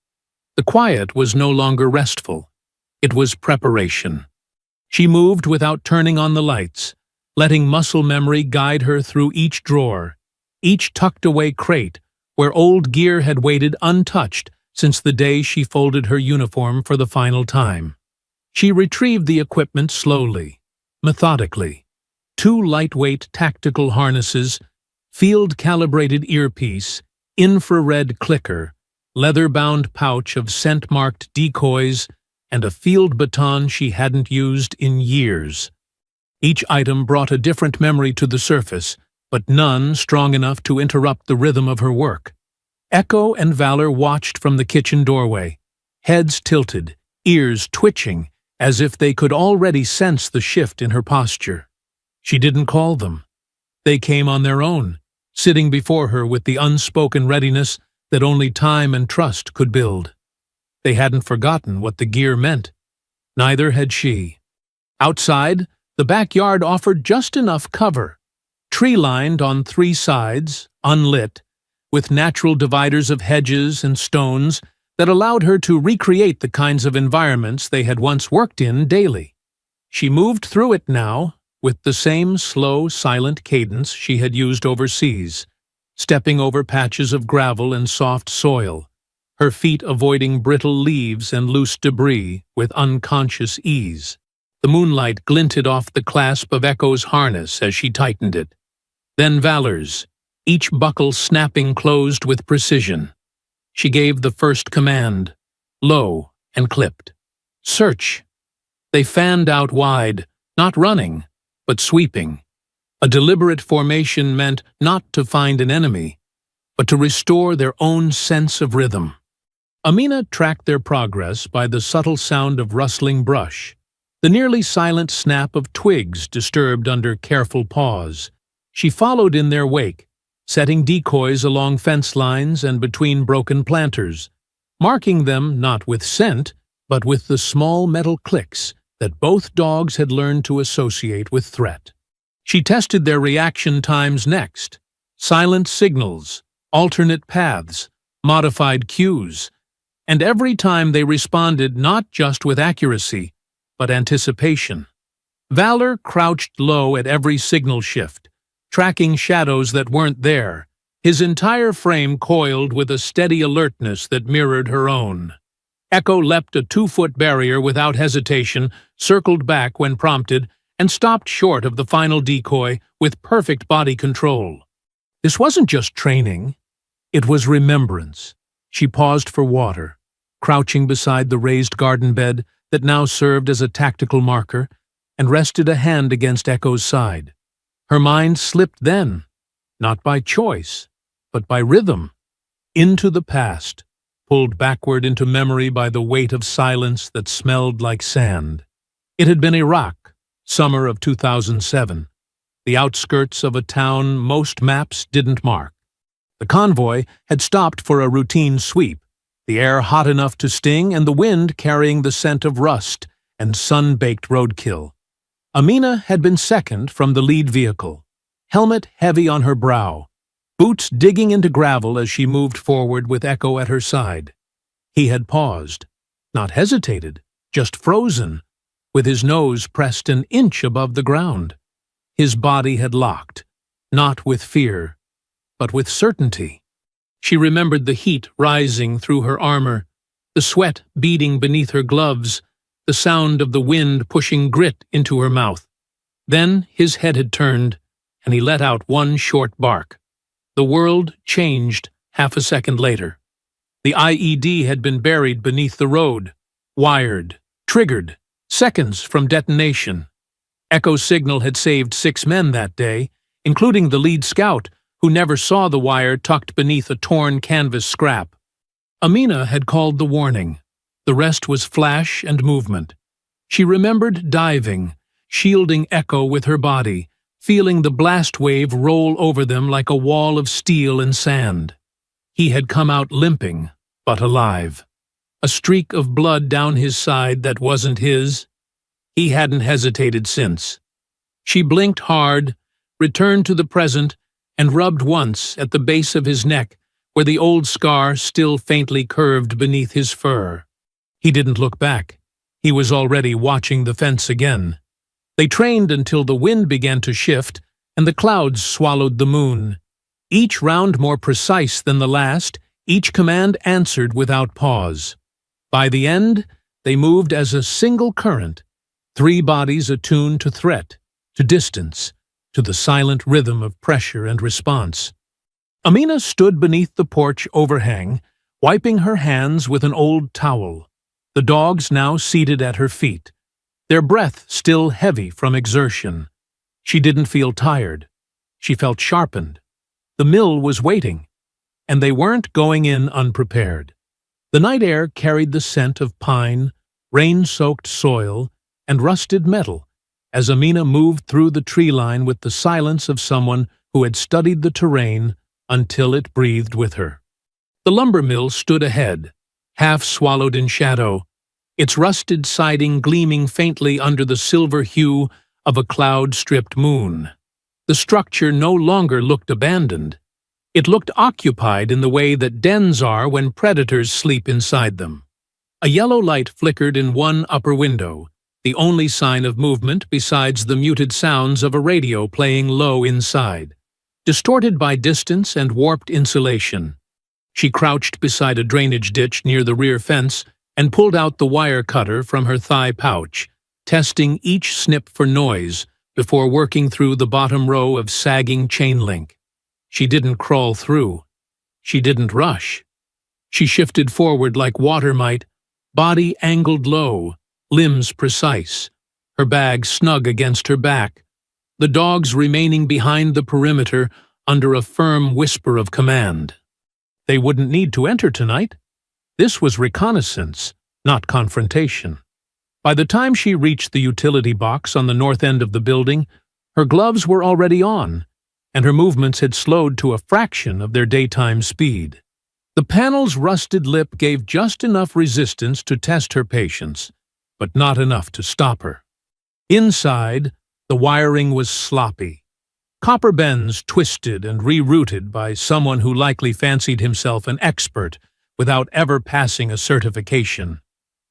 The quiet was no longer restful. It was preparation. She moved without turning on the lights, letting muscle memory guide her through each drawer, each tucked-away crate where old gear had waited untouched since the day she folded her uniform for the final time. She retrieved the equipment slowly, methodically. 2 lightweight tactical harnesses, field-calibrated earpiece, infrared clicker, leather-bound pouch of scent-marked decoys, and a field baton she hadn't used in years. Each item brought a different memory to the surface, but none strong enough to interrupt the rhythm of her work. Echo and Valor watched from the kitchen doorway, heads tilted, ears twitching, as if they could already sense the shift in her posture. She didn't call them. They came on their own, sitting before her with the unspoken readiness that only time and trust could build. They hadn't forgotten what the gear meant. Neither had she. Outside, the backyard offered just enough cover, tree-lined on 3 sides, unlit, with natural dividers of hedges and stones that allowed her to recreate the kinds of environments they had once worked in daily. She moved through it now, with the same slow, silent cadence she had used overseas, stepping over patches of gravel and soft soil, her feet avoiding brittle leaves and loose debris with unconscious ease. The moonlight glinted off the clasp of Echo's harness as she tightened it. Then Valor's, each buckle snapping closed with precision. She gave the first command, low and clipped. Search. They fanned out wide, not running, but sweeping. A deliberate formation meant not to find an enemy, but to restore their own sense of rhythm. Amina tracked their progress by the subtle sound of rustling brush, the nearly silent snap of twigs disturbed under careful paws. She followed in their wake, setting decoys along fence lines and between broken planters, marking them not with scent, but with the small metal clicks that both dogs had learned to associate with threat. She tested their reaction times next. Silent signals, alternate paths, modified cues, and every time they responded not just with accuracy, but anticipation. Valor crouched low at every signal shift, tracking shadows that weren't there, his entire frame coiled with a steady alertness that mirrored her own. Echo leapt a 2-foot barrier without hesitation, circled back when prompted, and stopped short of the final decoy with perfect body control. This wasn't just training, it was remembrance. She paused for water, crouching beside the raised garden bed that now served as a tactical marker, and rested a hand against Echo's side. Her mind slipped then, not by choice, but by rhythm, into the past, pulled backward into memory by the weight of silence that smelled like sand. It had been Iraq, summer of 2007, the outskirts of a town most maps didn't mark. The convoy had stopped for a routine sweep, the air hot enough to sting and the wind carrying the scent of rust and sun-baked roadkill. Amina had been second from the lead vehicle, helmet heavy on her brow, boots digging into gravel as she moved forward with Echo at her side. He had paused, not hesitated, just frozen, with his nose pressed an inch above the ground. His body had locked, not with fear, but with certainty. She remembered the heat rising through her armor, the sweat beading beneath her gloves, the sound of the wind pushing grit into her mouth. Then his head had turned, and he let out one short bark. The world changed half a second later. The IED had been buried beneath the road, wired, triggered, seconds from detonation. Echo's signal had saved 6 men that day, including the lead scout, who never saw the wire tucked beneath a torn canvas scrap. Amina had called the warning. The rest was flash and movement. She remembered diving, shielding Echo with her body, feeling the blast wave roll over them like a wall of steel and sand. He had come out limping, but alive. A streak of blood down his side that wasn't his. He hadn't hesitated since. She blinked hard, returned to the present, and rubbed once at the base of his neck, where the old scar still faintly curved beneath his fur. He didn't look back. He was already watching the fence again. They trained until the wind began to shift, and the clouds swallowed the moon. Each round more precise than the last, each command answered without pause. By the end, they moved as a single current, 3 bodies attuned to threat, to distance, to the silent rhythm of pressure and response. Amina stood beneath the porch overhang, wiping her hands with an old towel. The dogs now seated at her feet, their breath still heavy from exertion. She didn't feel tired. She felt sharpened. The mill was waiting, and they weren't going in unprepared. The night air carried the scent of pine, rain-soaked soil, and rusted metal as Amina moved through the tree line with the silence of someone who had studied the terrain until it breathed with her. The lumber mill stood ahead, half swallowed in shadow, its rusted siding gleaming faintly under the silver hue of a cloud-stripped moon. The structure no longer looked abandoned. It looked occupied in the way that dens are when predators sleep inside them. A yellow light flickered in one upper window, the only sign of movement besides the muted sounds of a radio playing low inside, distorted by distance and warped insulation. She crouched beside a drainage ditch near the rear fence and pulled out the wire cutter from her thigh pouch, testing each snip for noise before working through the bottom row of sagging chain link. She didn't crawl through. She didn't rush. She shifted forward like water might, body angled low, limbs precise, her bag snug against her back, the dogs remaining behind the perimeter under a firm whisper of command. They wouldn't need to enter tonight. This was reconnaissance, not confrontation. By the time she reached the utility box on the north end of the building, her gloves were already on, and her movements had slowed to a fraction of their daytime speed. The panel's rusted lip gave just enough resistance to test her patience, but not enough to stop her. Inside, The wiring was sloppy. Copper bends twisted and rerouted by someone who likely fancied himself an expert without ever passing a certification.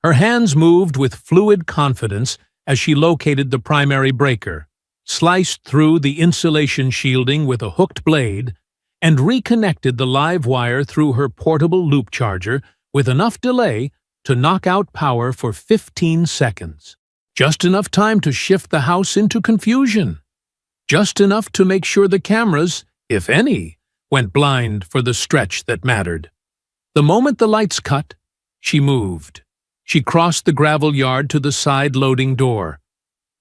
Her hands moved with fluid confidence as she located the primary breaker, sliced through the insulation shielding with a hooked blade, and reconnected the live wire through her portable loop charger with enough delay to knock out power for 15 seconds. Just enough time to shift the house into confusion. Just enough to make sure the cameras, if any, went blind for the stretch that mattered. The moment the lights cut, she moved. She crossed the gravel yard to the side loading door,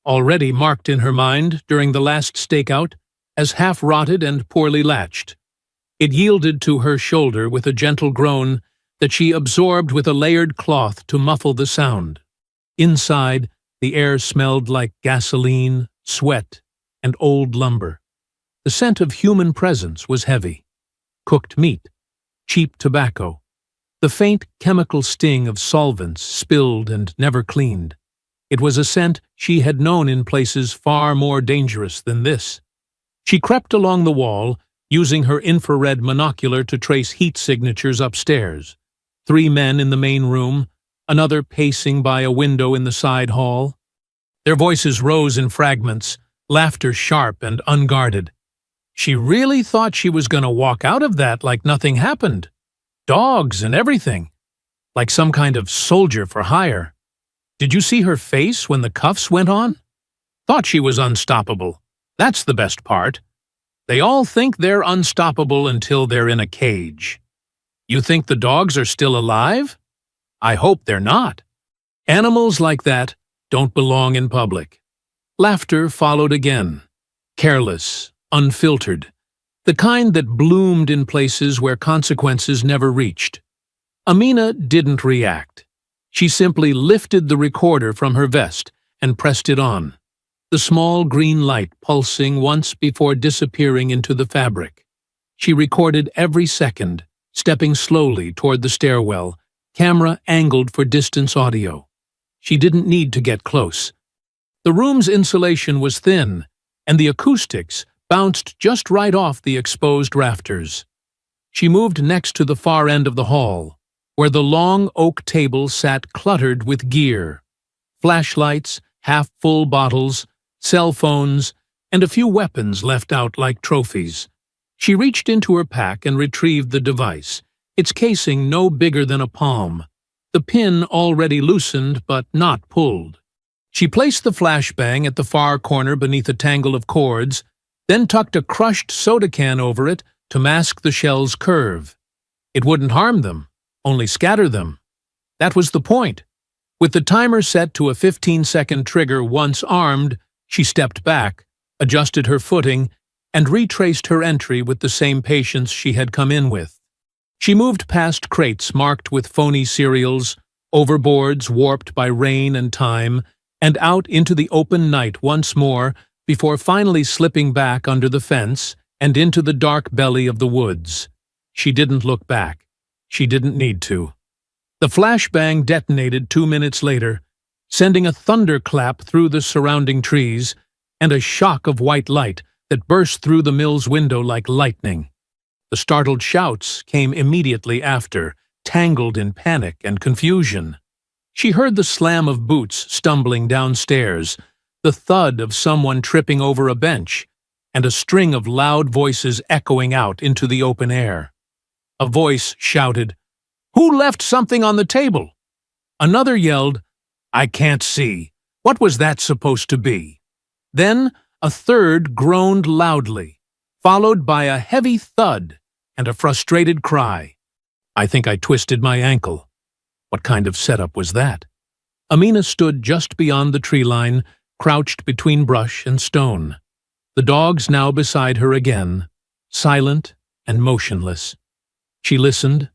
already marked in her mind during the last stakeout as half-rotted and poorly latched. It yielded to her shoulder with a gentle groan that she absorbed with a layered cloth to muffle the sound. Inside, the air smelled like gasoline, sweat, and old lumber. The scent of human presence was heavy. Cooked meat, cheap tobacco, the faint chemical sting of solvents spilled and never cleaned. It was a scent she had known in places far more dangerous than this. She crept along the wall, using her infrared monocular to trace heat signatures upstairs. 3 men in the main room, another pacing by a window in the side hall. Their voices rose in fragments, laughter sharp and unguarded. She really thought she was going to walk out of that like nothing happened. Dogs and everything. Like some kind of soldier for hire. Did you see her face when the cuffs went on? Thought she was unstoppable. That's the best part. They all think they're unstoppable until they're in a cage. You think the dogs are still alive? I hope they're not. Animals like that don't belong in public. Laughter followed again. Careless, unfiltered. The kind that bloomed in places where consequences never reached. Amina didn't react. She simply lifted the recorder from her vest and pressed it on, the small green light pulsing once before disappearing into the fabric. She recorded every second, stepping slowly toward the stairwell, camera angled for distance audio. She didn't need to get close. The room's insulation was thin, and the acoustics bounced just right off the exposed rafters. She moved next to the far end of the hall, where the long oak table sat cluttered with gear. Flashlights, half-full bottles, cell phones, and a few weapons left out like trophies. She reached into her pack and retrieved the device, its casing no bigger than a palm, the pin already loosened but not pulled. She placed the flashbang at the far corner beneath a tangle of cords, then tucked a crushed soda can over it to mask the shell's curve. It wouldn't harm them, only scatter them. That was the point. With the timer set to a 15-second trigger once armed, she stepped back, adjusted her footing, and retraced her entry with the same patience she had come in with. She moved past crates marked with phony cereals, overboards warped by rain and time, and out into the open night once more before finally slipping back under the fence and into the dark belly of the woods. She didn't look back. She didn't need to. The flashbang detonated 2 minutes later, sending a thunderclap through the surrounding trees and a shock of white light that burst through the mill's window like lightning. The startled shouts came immediately after, tangled in panic and confusion. She heard the slam of boots stumbling downstairs, the thud of someone tripping over a bench, and a string of loud voices echoing out into the open air. A voice shouted, "Who left something on the table?" Another yelled, "I can't see. What was that supposed to be?" Then a third groaned loudly, followed by a heavy thud and a frustrated cry. "I think I twisted my ankle." What kind of setup was that? Amina stood just beyond the tree line, crouched between brush and stone. The dogs now beside her again, silent and motionless. She listened,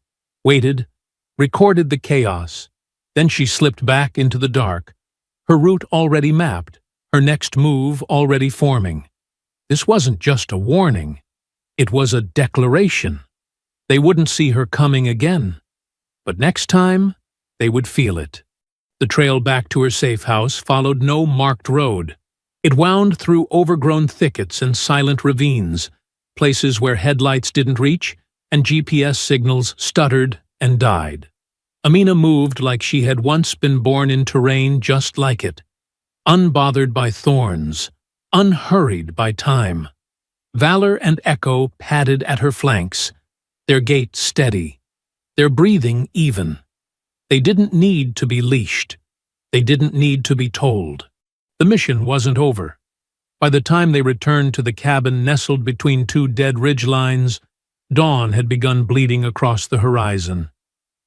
waited, recorded the chaos. Then she slipped back into the dark, her route already mapped, her next move already forming. This wasn't just a warning. It was a declaration. They wouldn't see her coming again. But next time, they would feel it. The trail back to her safe house followed no marked road. It wound through overgrown thickets and silent ravines, places where headlights didn't reach and GPS signals stuttered and died. Amina moved like she had once been born in terrain just like it, unbothered by thorns, unhurried by time. Valor and Echo padded at her flanks, their gait steady, their breathing even. They didn't need to be leashed. They didn't need to be told. The mission wasn't over. By the time they returned to the cabin nestled between two dead ridgelines, dawn had begun bleeding across the horizon.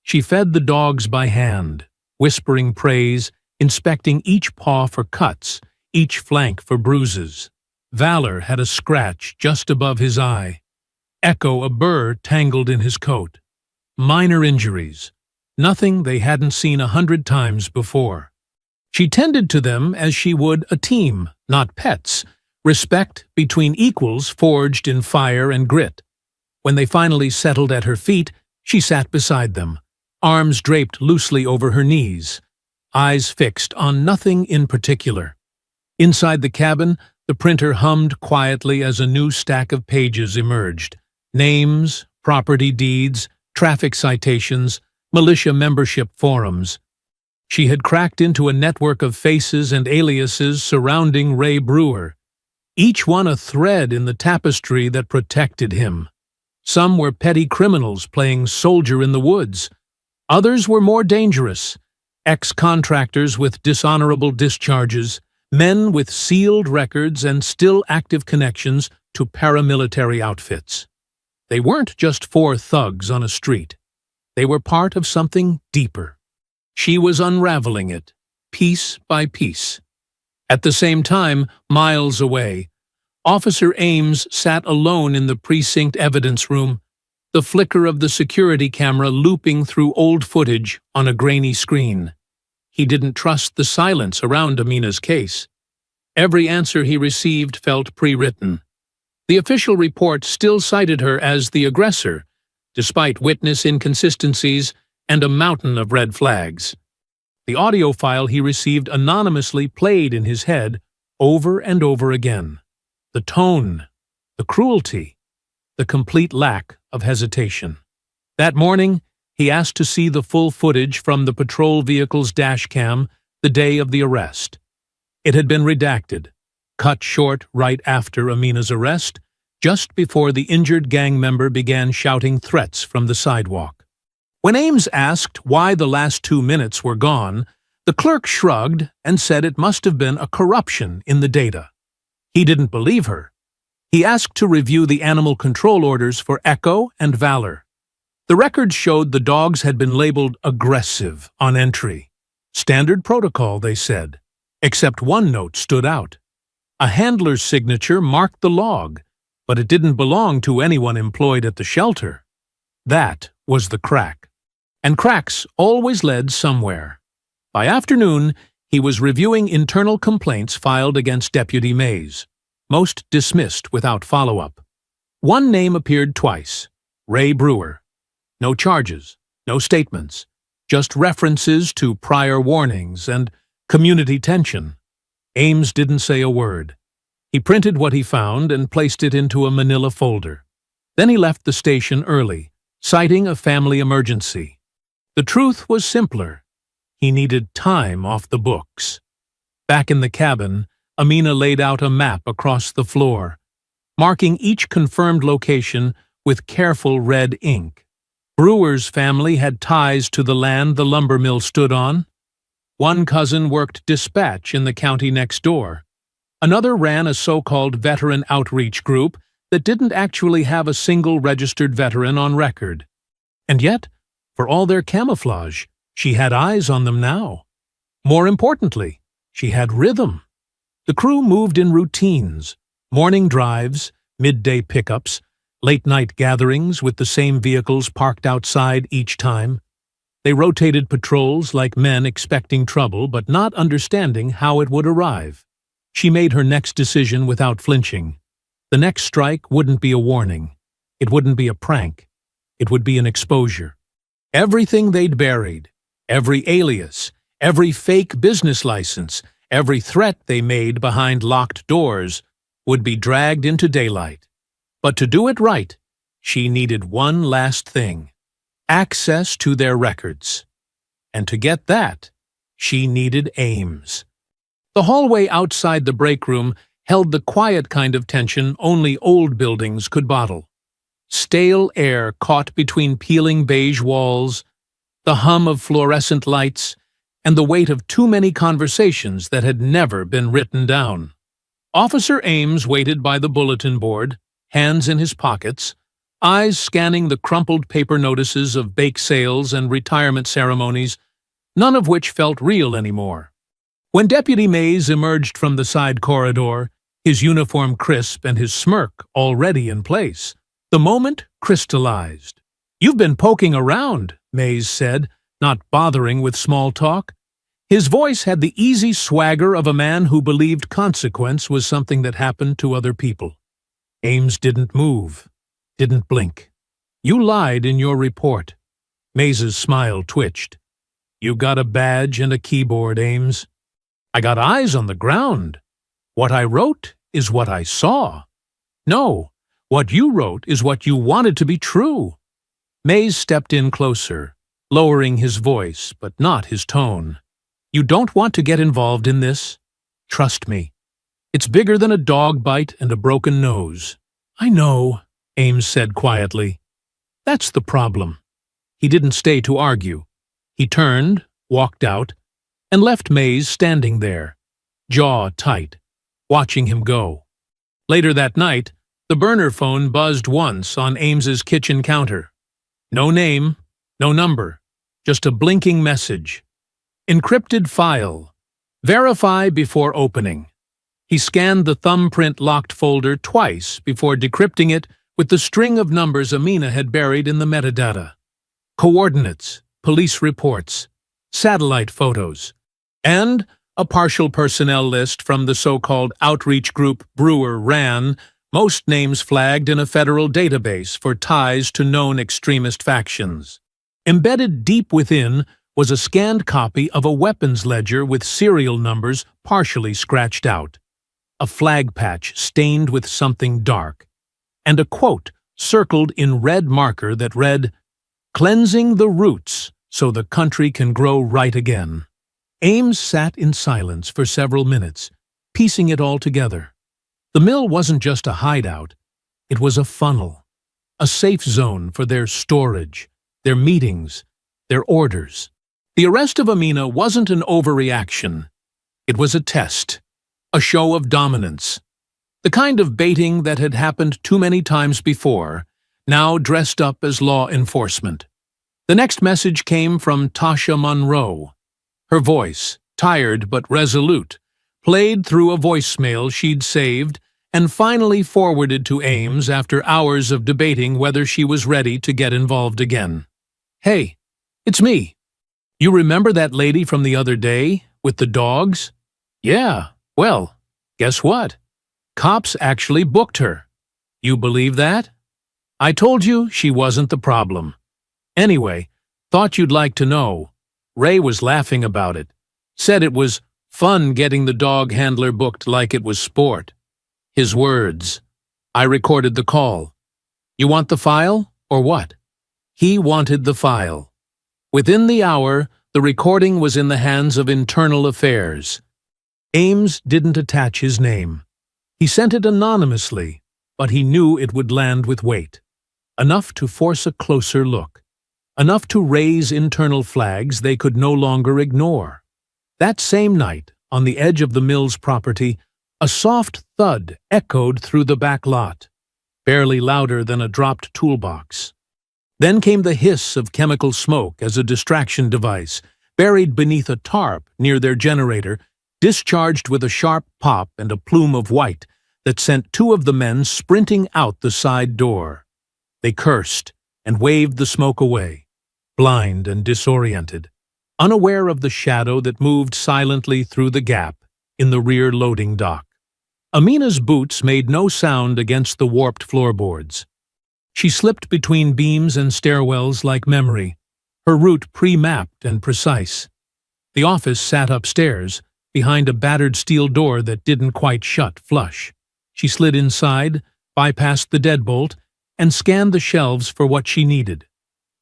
She fed the dogs by hand, whispering praise, inspecting each paw for cuts, each flank for bruises. Valor had a scratch just above his eye. Echo a burr tangled in his coat. Minor injuries, nothing they hadn't seen 100 times before. She tended to them as she would a team, not pets, respect between equals forged in fire and grit. When they finally settled at her feet, she sat beside them, arms draped loosely over her knees, eyes fixed on nothing in particular. Inside the cabin, the printer hummed quietly as a new stack of pages emerged. Names, property deeds, traffic citations, militia membership forums. She had cracked into a network of faces and aliases surrounding Ray Brewer, each one a thread in the tapestry that protected him. Some were petty criminals playing soldier in the woods. Others were more dangerous, ex-contractors with dishonorable discharges, men with sealed records and still active connections to paramilitary outfits. They weren't just four thugs on a street. They were part of something deeper. She was unraveling it, piece by piece. At the same time, miles away, Officer Ames sat alone in the precinct evidence room, the flicker of the security camera looping through old footage on a grainy screen. He didn't trust the silence around Amina's case. Every answer he received felt pre-written. The official report still cited her as the aggressor, despite witness inconsistencies and a mountain of red flags. The audio file he received anonymously played in his head over and over again. The tone, the cruelty, the complete lack of hesitation. That morning, he asked to see the full footage from the patrol vehicle's dash cam the day of the arrest. It had been redacted, cut short right after Amina's arrest, just before the injured gang member began shouting threats from the sidewalk. When Ames asked why the last 2 minutes were gone, the clerk shrugged and said it must have been a corruption in the data. He didn't believe her. He asked to review the animal control orders for Echo and Valor. The records showed the dogs had been labeled aggressive on entry. Standard protocol, they said. Except one note stood out. A handler's signature marked the log, but it didn't belong to anyone employed at the shelter. That was the crack. And cracks always led somewhere. By afternoon, he was reviewing internal complaints filed against Deputy Mays, most dismissed without follow-up. One name appeared twice, Ray Brewer. No charges, no statements, just references to prior warnings and community tension. Ames didn't say a word. He printed what he found and placed it into a manila folder. Then he left the station early, citing a family emergency. The truth was simpler. He needed time off the books. Back in the cabin, Amina laid out a map across the floor, marking each confirmed location with careful red ink. Brewer's family had ties to the land the lumber mill stood on. One cousin worked dispatch in the county next door. Another ran a so-called veteran outreach group that didn't actually have a single registered veteran on record. And yet, for all their camouflage, she had eyes on them now. More importantly, she had rhythm. The crew moved in routines, morning drives, midday pickups, late-night gatherings with the same vehicles parked outside each time. They rotated patrols like men expecting trouble but not understanding how it would arrive. She made her next decision without flinching. The next strike wouldn't be a warning. It wouldn't be a prank. It would be an exposure. Everything they'd buried, every alias, every fake business license, Every threat they made behind locked doors would be dragged into daylight. But to do it right, she needed one last thing: access to their records. And to get that, she needed Ames. The hallway outside the break room held the quiet kind of tension only old buildings could bottle. Stale air caught between peeling beige walls, the hum of fluorescent lights, and the weight of too many conversations that had never been written down. Officer Ames waited by the bulletin board, hands in his pockets, eyes scanning the crumpled paper notices of bake sales and retirement ceremonies, none of which felt real anymore. When Deputy Mays emerged from the side corridor, his uniform crisp and his smirk already in place, the moment crystallized. "You've been poking around," Mays said, not bothering with small talk. His voice had the easy swagger of a man who believed consequence was something that happened to other people. Ames didn't move, didn't blink. "You lied in your report." Mays's smile twitched. "You got a badge and a keyboard, Ames." "I got eyes on the ground. What I wrote is what I saw." "No, what you wrote is what you wanted to be true." Mays stepped in closer, lowering his voice, but not his tone. "You don't want to get involved in this? Trust me. It's bigger than a dog bite and a broken nose." "I know," Ames said quietly. "That's the problem." He didn't stay to argue. He turned, walked out, and left Mays standing there, jaw tight, watching him go. Later that night, the burner phone buzzed once on Ames's kitchen counter. No name, no number, just a blinking message. "Encrypted file. Verify before opening." He scanned the thumbprint-locked folder twice before decrypting it with the string of numbers Amina had buried in the metadata. Coordinates, police reports, satellite photos, and a partial personnel list from the so-called outreach group Brewer ran, most names flagged in a federal database for ties to known extremist factions. Embedded deep within was a scanned copy of a weapons ledger with serial numbers partially scratched out, a flag patch stained with something dark, and a quote circled in red marker that read, "Cleansing the roots so the country can grow right again." Ames sat in silence for several minutes, piecing it all together. The mill wasn't just a hideout, it was a funnel, a safe zone for their storage, their meetings, their orders. The arrest of Amina wasn't an overreaction. It was a test, a show of dominance. The kind of baiting that had happened too many times before, now dressed up as law enforcement. The next message came from Tasha Monroe. Her voice, tired but resolute, played through a voicemail she'd saved and finally forwarded to Ames after hours of debating whether she was ready to get involved again. "Hey, it's me. You remember that lady from the other day, with the dogs? Yeah, well, guess what? Cops actually booked her. You believe that? I told you she wasn't the problem. Anyway, thought you'd like to know. Ray was laughing about it. Said it was fun getting the dog handler booked like it was sport. His words. I recorded the call. You want the file, or what? He wanted the file. Within the hour, the recording was in the hands of Internal Affairs. Ames didn't attach his name. He sent it anonymously, but he knew it would land with weight. Enough to force a closer look. Enough to raise internal flags they could no longer ignore. That same night, on the edge of the mill's property, a soft thud echoed through the back lot, barely louder than a dropped toolbox. Then came the hiss of chemical smoke as a distraction device, buried beneath a tarp near their generator, discharged with a sharp pop and a plume of white that sent two of the men sprinting out the side door. They cursed and waved the smoke away, blind and disoriented, unaware of the shadow that moved silently through the gap in the rear loading dock. Amina's boots made no sound against the warped floorboards. She slipped between beams and stairwells like memory, her route pre-mapped and precise. The office sat upstairs, behind a battered steel door that didn't quite shut flush. She slid inside, bypassed the deadbolt, and scanned the shelves for what she needed.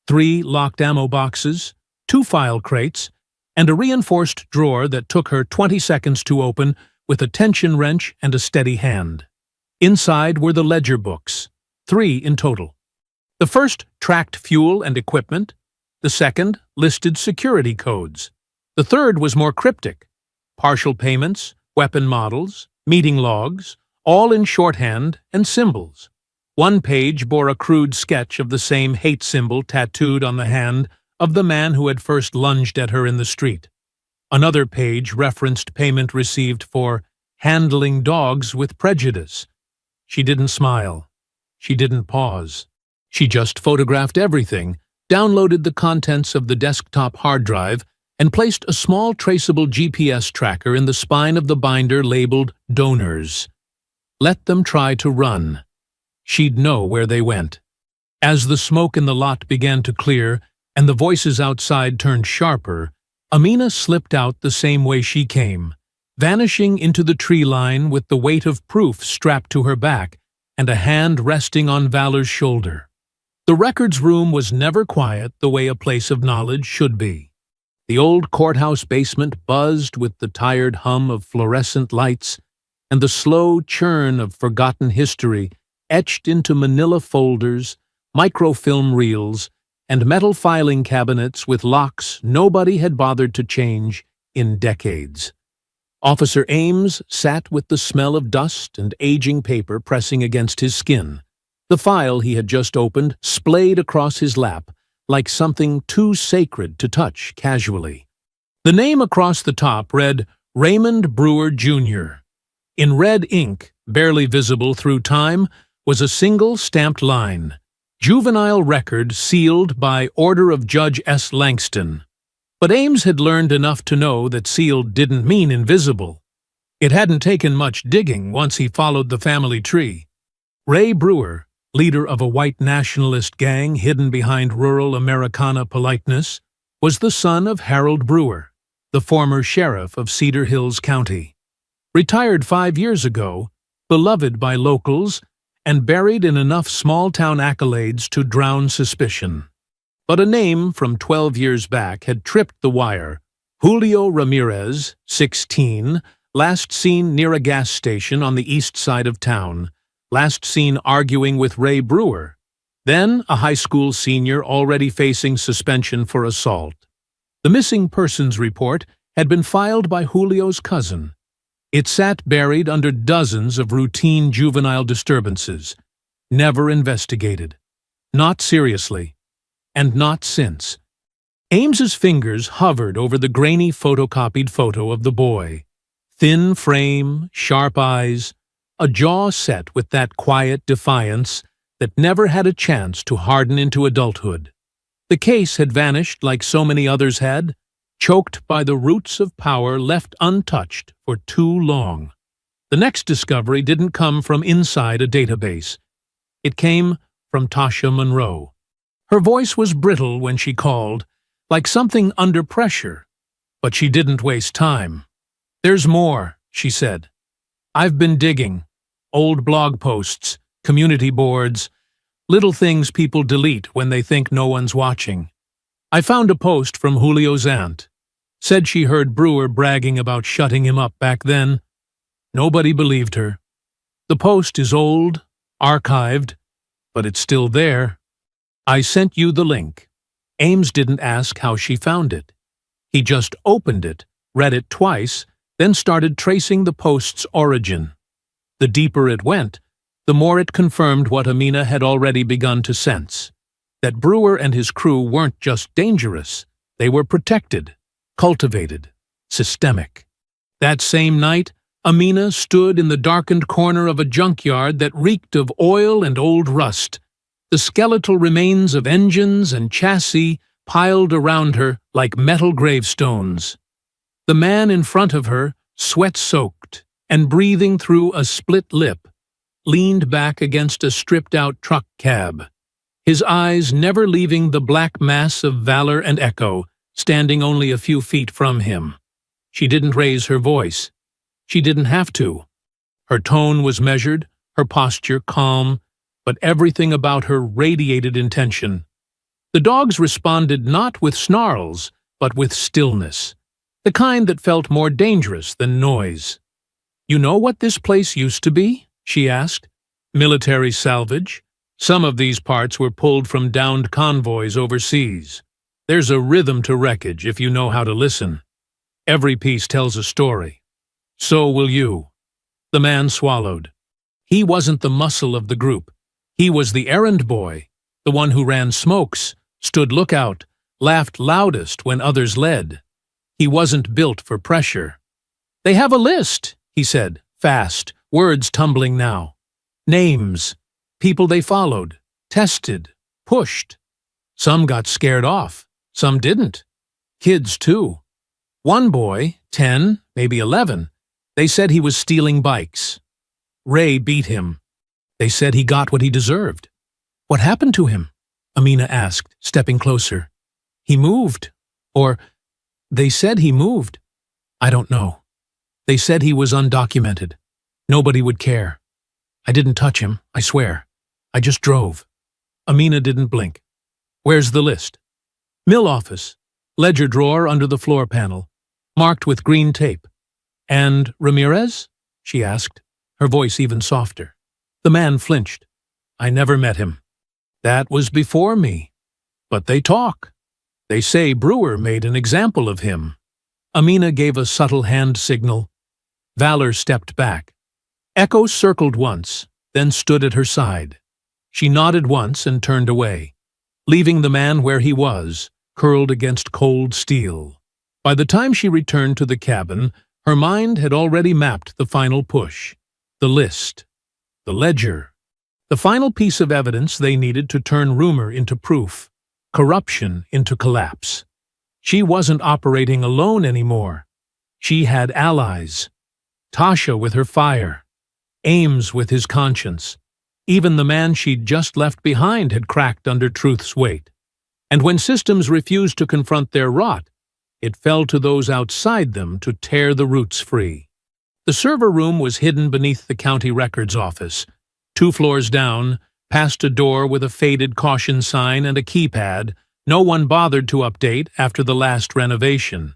3 locked ammo boxes, 2 file crates, and a reinforced drawer that took her 20 seconds to open with a tension wrench and a steady hand. Inside were the ledger books, 3 in total. The first tracked fuel and equipment, the second listed security codes. The third was more cryptic: partial payments, weapon models, meeting logs, all in shorthand and symbols. One page bore a crude sketch of the same hate symbol tattooed on the hand of the man who had first lunged at her in the street. Another page referenced payment received for handling dogs with prejudice. She didn't smile. She didn't pause. She just photographed everything, downloaded the contents of the desktop hard drive, and placed a small traceable GPS tracker in the spine of the binder labeled Donors. Let them try to run. She'd know where they went. As the smoke in the lot began to clear and the voices outside turned sharper, Amina slipped out the same way she came, vanishing into the tree line with the weight of proof strapped to her back and a hand resting on Valor's shoulder. The records room was never quiet the way a place of knowledge should be. The old courthouse basement buzzed with the tired hum of fluorescent lights and the slow churn of forgotten history etched into manila folders, microfilm reels, and metal filing cabinets with locks nobody had bothered to change in decades. Officer Ames sat with the smell of dust and aging paper pressing against his skin. The file he had just opened splayed across his lap like something too sacred to touch casually. The name across the top read Raymond Brewer, Jr. In red ink, barely visible through time, was a single stamped line: Juvenile record sealed by order of Judge S. Langston. But Ames had learned enough to know that sealed didn't mean invisible. It hadn't taken much digging once he followed the family tree. Ray Brewer, leader of a white nationalist gang hidden behind rural Americana politeness, was the son of Harold Brewer, the former sheriff of Cedar Hills County. Retired 5 years ago, beloved by locals, and buried in enough small-town accolades to drown suspicion. But a name from 12 years back had tripped the wire: Julio Ramirez, 16, last seen near a gas station on the east side of town, last seen arguing with Ray Brewer, then a high school senior already facing suspension for assault. The missing persons report had been filed by Julio's cousin. It sat buried under dozens of routine juvenile disturbances, never investigated, not seriously, and not since. Ames's fingers hovered over the grainy photocopied photo of the boy. Thin frame, sharp eyes, a jaw set with that quiet defiance that never had a chance to harden into adulthood. The case had vanished like so many others had, choked by the roots of power left untouched for too long. The next discovery didn't come from inside a database. It came from Tasha Monroe. Her voice was brittle when she called, like something under pressure, but she didn't waste time. "There's more," she said. "I've been digging. Old blog posts, community boards, little things people delete when they think no one's watching. I found a post from Julio's aunt. Said she heard Brewer bragging about shutting him up back then. Nobody believed her. The post is old, archived, but it's still there. I sent you the link." Ames didn't ask how she found it. He just opened it, read it twice, then started tracing the post's origin. The deeper it went, the more it confirmed what Amina had already begun to sense: that Brewer and his crew weren't just dangerous, they were protected, cultivated, systemic. That same night, Amina stood in the darkened corner of a junkyard that reeked of oil and old rust, the skeletal remains of engines and chassis piled around her like metal gravestones. The man in front of her, sweat-soaked and breathing through a split lip, leaned back against a stripped-out truck cab, his eyes never leaving the black mass of Valor and Echo, standing only a few feet from him. She didn't raise her voice. She didn't have to. Her tone was measured, her posture calm, but everything about her radiated intention. The dogs responded not with snarls, but with stillness, the kind that felt more dangerous than noise. "You know what this place used to be?" she asked. "Military salvage. Some of these parts were pulled from downed convoys overseas. There's a rhythm to wreckage if you know how to listen. Every piece tells a story. So will you." The man swallowed. He wasn't the muscle of the group. He was the errand boy, the one who ran smokes, stood lookout, laughed loudest when others led. He wasn't built for pressure. "They have a list," he said, fast, words tumbling now. "Names, people they followed, tested, pushed. Some got scared off, some didn't. Kids, too. One boy, 10, maybe 11, they said he was stealing bikes. Ray beat him. They said he got what he deserved." "What happened to him?" Amina asked, stepping closer. "He moved. Or, they said he moved. I don't know. They said he was undocumented. Nobody would care. I didn't touch him, I swear. I just drove." Amina didn't blink. "Where's the list?" "Mill office. Ledger drawer under the floor panel. Marked with green tape." "And Ramirez?" she asked, her voice even softer. The man flinched. "I never met him. That was before me. But they talk. They say Brewer made an example of him." Amina gave a subtle hand signal. Valor stepped back. Echo circled once, then stood at her side. She nodded once and turned away, leaving the man where he was, curled against cold steel. By the time she returned to the cabin, her mind had already mapped the final push. The list. The ledger. The final piece of evidence they needed to turn rumor into proof, corruption into collapse. She wasn't operating alone anymore. She had allies. Tasha with her fire. Ames with his conscience. Even the man she'd just left behind had cracked under truth's weight. And when systems refused to confront their rot, it fell to those outside them to tear the roots free. The server room was hidden beneath the county records office. 2 floors down, past a door with a faded caution sign and a keypad, no one bothered to update after the last renovation.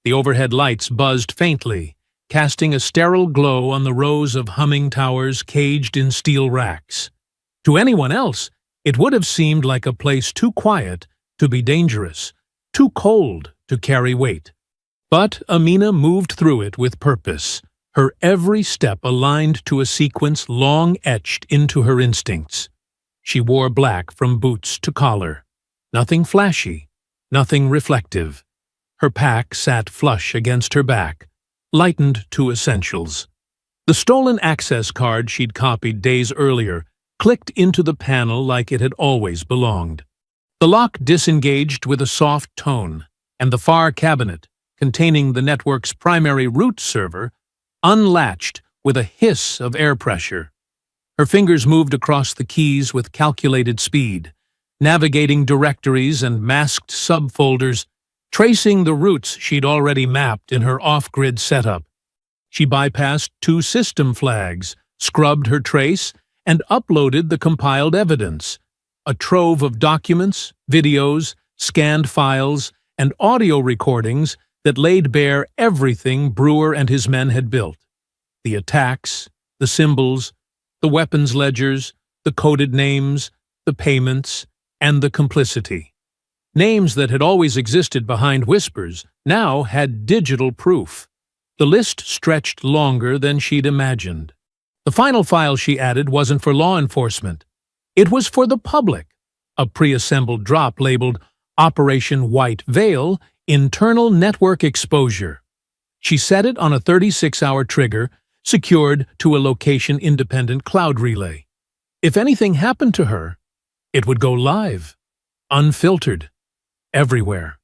The overhead lights buzzed faintly, casting a sterile glow on the rows of humming towers caged in steel racks. To anyone else, it would have seemed like a place too quiet to be dangerous, too cold to carry weight. But Amina moved through it with purpose, her every step aligned to a sequence long etched into her instincts. She wore black from boots to collar. Nothing flashy, nothing reflective. Her pack sat flush against her back, lightened to essentials. The stolen access card she'd copied days earlier clicked into the panel like it had always belonged. The lock disengaged with a soft tone, and the far cabinet, containing the network's primary root server, unlatched with a hiss of air pressure. Her fingers moved across the keys with calculated speed, navigating directories and masked subfolders, tracing the routes she'd already mapped in her off-grid setup. She bypassed 2 system flags, scrubbed her trace, and uploaded the compiled evidence, a trove of documents, videos, scanned files, and audio recordings that laid bare everything Brewer and his men had built. The attacks, the symbols, the weapons ledgers, the coded names, the payments, and the complicity. Names that had always existed behind whispers now had digital proof. The list stretched longer than she'd imagined. The final file she added wasn't for law enforcement. It was for the public, a pre-assembled drop labeled Operation White Veil, Internal Network Exposure. She set it on a 36-hour trigger, secured to a location-independent cloud relay. If anything happened to her, it would go live, unfiltered, everywhere.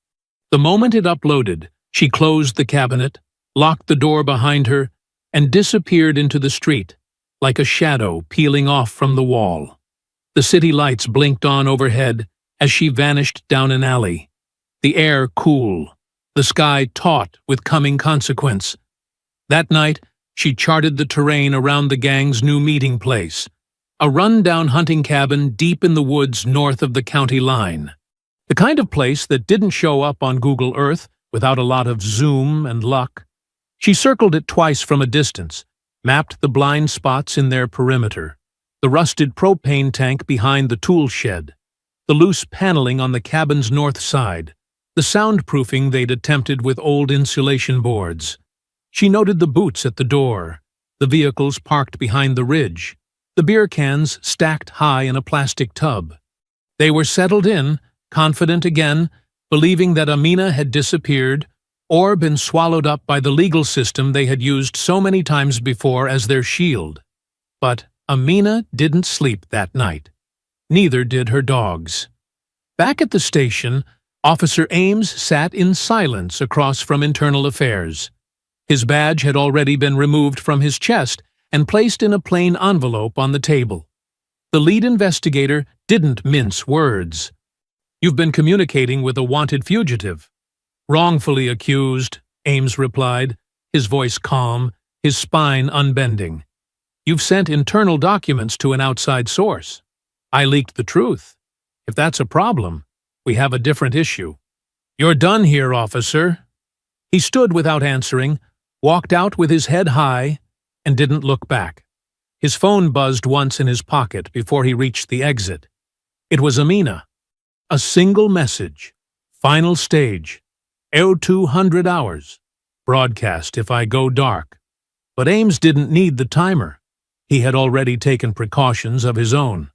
The moment it uploaded, she closed the cabinet, locked the door behind her, and disappeared into the street, like a shadow peeling off from the wall. The city lights blinked on overhead as she vanished down an alley. The air cool, the sky taut with coming consequence. That night, she charted the terrain around the gang's new meeting place, a run-down hunting cabin deep in the woods north of the county line. The kind of place that didn't show up on Google Earth without a lot of zoom and luck. She circled it twice from a distance, mapped the blind spots in their perimeter, the rusted propane tank behind the tool shed, the loose paneling on the cabin's north side, the soundproofing they'd attempted with old insulation boards. She noted the boots at the door, the vehicles parked behind the ridge, the beer cans stacked high in a plastic tub. They were settled in, confident again, believing that Amina had disappeared or been swallowed up by the legal system they had used so many times before as their shield. But Amina didn't sleep that night. Neither did her dogs. Back at the station, Officer Ames sat in silence across from Internal Affairs. His badge had already been removed from his chest and placed in a plain envelope on the table. The lead investigator didn't mince words. "You've been communicating with a wanted fugitive." "Wrongfully accused," Ames replied, his voice calm, his spine unbending. "You've sent internal documents to an outside source. I leaked the truth. If that's a problem, we have a different issue." "You're done here, officer." He stood without answering, walked out with his head high, and didn't look back. His phone buzzed once in his pocket before he reached the exit. It was Amina. A single message. "Final stage. 0200 hours. Broadcast if I go dark." But Ames didn't need the timer. He had already taken precautions of his own.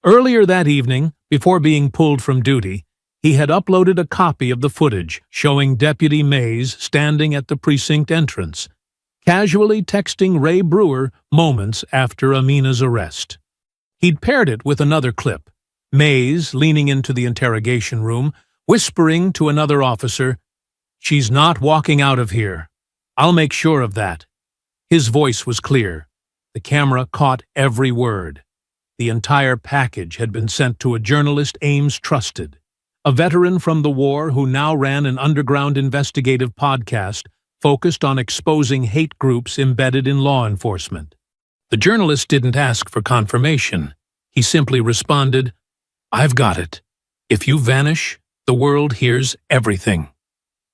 Earlier that evening, before being pulled from duty, he had uploaded a copy of the footage showing Deputy Mays standing at the precinct entrance, casually texting Ray Brewer moments after Amina's arrest. He'd paired it with another clip, Mays leaning into the interrogation room, whispering to another officer, "She's not walking out of here. I'll make sure of that." His voice was clear. The camera caught every word. The entire package had been sent to a journalist Ames trusted, a veteran from the war who now ran an underground investigative podcast focused on exposing hate groups embedded in law enforcement. The journalist didn't ask for confirmation. He simply responded, "I've got it. If you vanish, the world hears everything."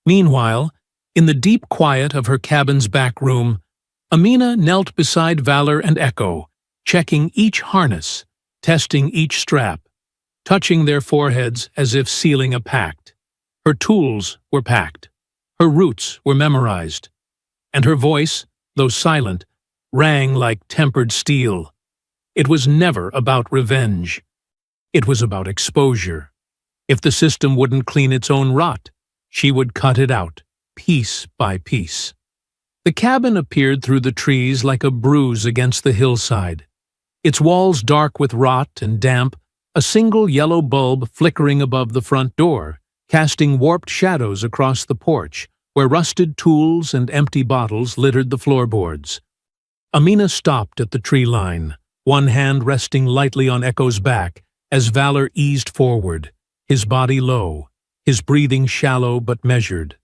Meanwhile, in the deep quiet of her cabin's back room, Amina knelt beside Valor and Echo, checking each harness, testing each strap, touching their foreheads as if sealing a pact. Her tools were packed. Her routes were memorized. And her voice, though silent, rang like tempered steel. It was never about revenge. It was about exposure. If the system wouldn't clean its own rot, she would cut it out, piece by piece. The cabin appeared through the trees like a bruise against the hillside. Its walls dark with rot and damp, a single yellow bulb flickering above the front door, casting warped shadows across the porch, where rusted tools and empty bottles littered the floorboards. Amina stopped at the tree line, one hand resting lightly on Echo's back as Valor eased forward, his body low, his breathing shallow but measured.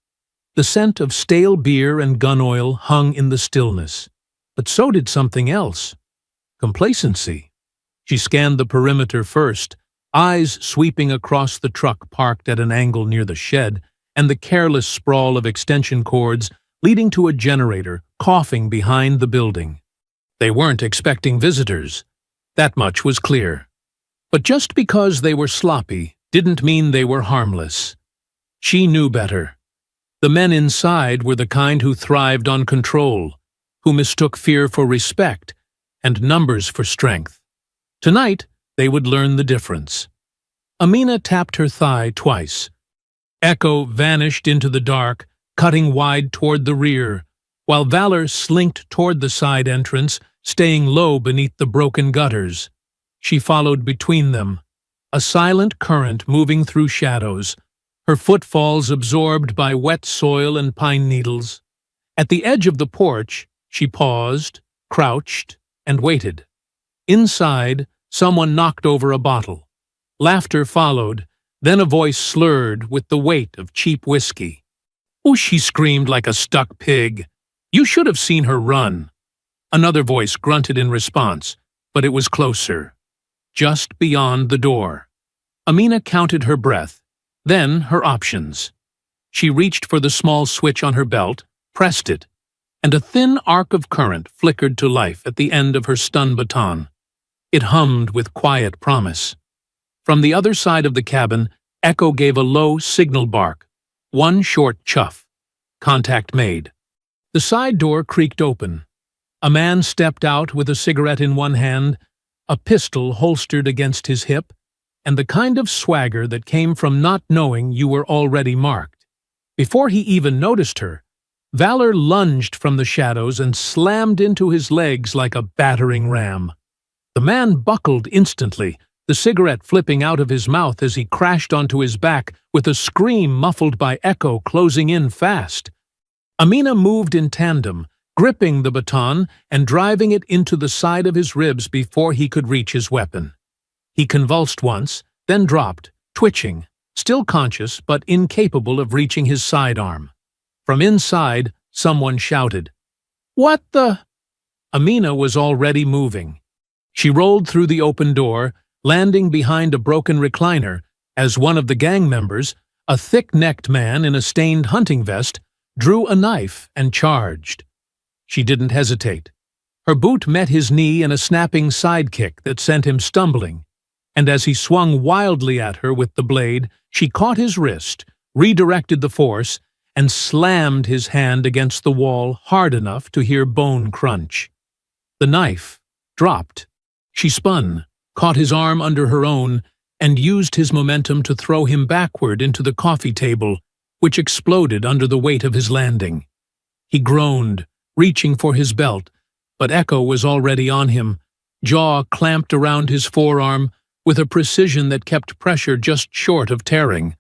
The scent of stale beer and gun oil hung in the stillness, but so did something else. Complacency. She scanned the perimeter first, eyes sweeping across the truck parked at an angle near the shed and the careless sprawl of extension cords leading to a generator coughing behind the building. They weren't expecting visitors. That much was clear. But just because they were sloppy didn't mean they were harmless. She knew better. The men inside were the kind who thrived on control, who mistook fear for respect and numbers for strength. Tonight, they would learn the difference. Amina tapped her thigh twice. Echo vanished into the dark, cutting wide toward the rear, while Valor slinked toward the side entrance, staying low beneath the broken gutters. She followed between them, a silent current moving through shadows, her footfalls absorbed by wet soil and pine needles. At the edge of the porch, she paused, crouched, and waited. Inside, someone knocked over a bottle. Laughter followed, then a voice slurred with the weight of cheap whiskey. Oh, she screamed like a stuck pig. You should have seen her run. Another voice grunted in response, but it was closer, just beyond the door. Amina counted her breath, then her options. She reached for the small switch on her belt, pressed it, and a thin arc of current flickered to life at the end of her stun baton. It hummed with quiet promise. From the other side of the cabin, Echo gave a low signal bark, one short chuff. Contact made. The side door creaked open. A man stepped out with a cigarette in one hand, a pistol holstered against his hip, and the kind of swagger that came from not knowing you were already marked. Before he even noticed her, Valor lunged from the shadows and slammed into his legs like a battering ram. The man buckled instantly, the cigarette flipping out of his mouth as he crashed onto his back with a scream muffled by Echo closing in fast. Amina moved in tandem, gripping the baton and driving it into the side of his ribs before he could reach his weapon. He convulsed once, then dropped, twitching, still conscious but incapable of reaching his sidearm. From inside, someone shouted, "What the?" Amina was already moving. She rolled through the open door, landing behind a broken recliner as one of the gang members, a thick-necked man in a stained hunting vest, drew a knife and charged. She didn't hesitate. Her boot met his knee in a snapping sidekick that sent him stumbling, and as he swung wildly at her with the blade, she caught his wrist, redirected the force, and slammed his hand against the wall hard enough to hear bone crunch. The knife dropped. She spun, caught his arm under her own, and used his momentum to throw him backward into the coffee table, which exploded under the weight of his landing. He groaned, reaching for his belt, but Echo was already on him, jaw clamped around his forearm with a precision that kept pressure just short of tearing.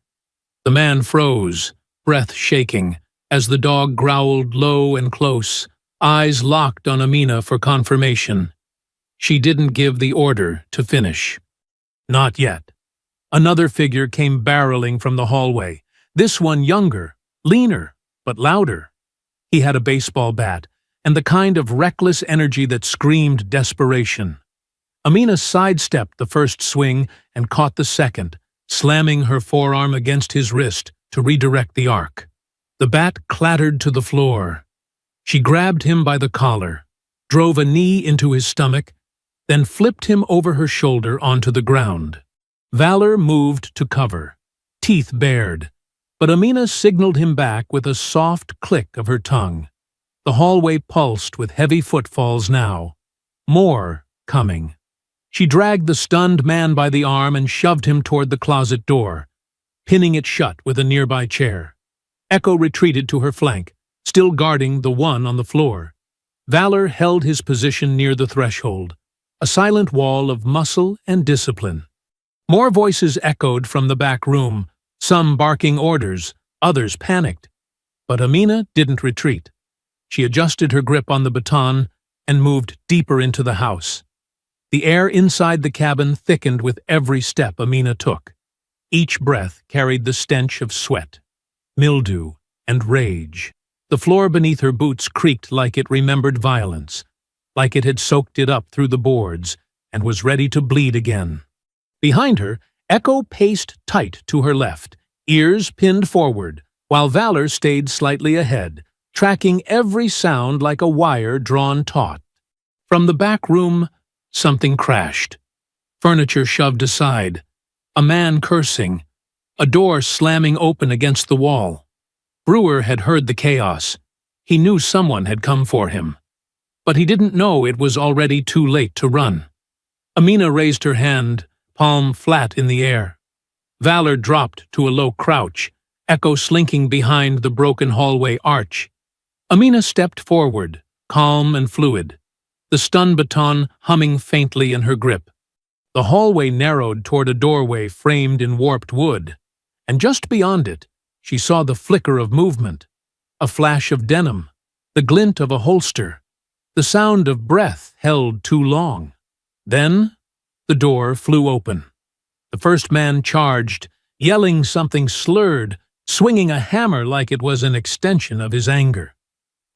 The man froze, breath shaking, as the dog growled low and close, eyes locked on Amina for confirmation. She didn't give the order to finish. Not yet. Another figure came barreling from the hallway, this one younger, leaner, but louder. He had a baseball bat, and the kind of reckless energy that screamed desperation. Amina sidestepped the first swing and caught the second, slamming her forearm against his wrist to redirect the arc. The bat clattered to the floor. She grabbed him by the collar, drove a knee into his stomach, then flipped him over her shoulder onto the ground. Valor moved to cover, teeth bared, but Amina signaled him back with a soft click of her tongue. The hallway pulsed with heavy footfalls now. More coming. She dragged the stunned man by the arm and shoved him toward the closet door, pinning it shut with a nearby chair. Echo retreated to her flank, still guarding the one on the floor. Valor held his position near the threshold, a silent wall of muscle and discipline. More voices echoed from the back room, some barking orders, others panicked. But Amina didn't retreat. She adjusted her grip on the baton and moved deeper into the house. The air inside the cabin thickened with every step Amina took. Each breath carried the stench of sweat, mildew, and rage. The floor beneath her boots creaked like it remembered violence, like it had soaked it up through the boards and was ready to bleed again. Behind her, Echo paced tight to her left, ears pinned forward, while Valor stayed slightly ahead, tracking every sound like a wire drawn taut. From the back room, something crashed. Furniture shoved aside, a man cursing, a door slamming open against the wall. Brewer had heard the chaos. He knew someone had come for him. But he didn't know it was already too late to run. Amina raised her hand, palm flat in the air. Valor dropped to a low crouch, Echo slinking behind the broken hallway arch. Amina stepped forward, calm and fluid, the stun baton humming faintly in her grip. The hallway narrowed toward a doorway framed in warped wood, and just beyond it, she saw the flicker of movement, a flash of denim, the glint of a holster, the sound of breath held too long. Then, the door flew open. The first man charged, yelling something slurred, swinging a hammer like it was an extension of his anger.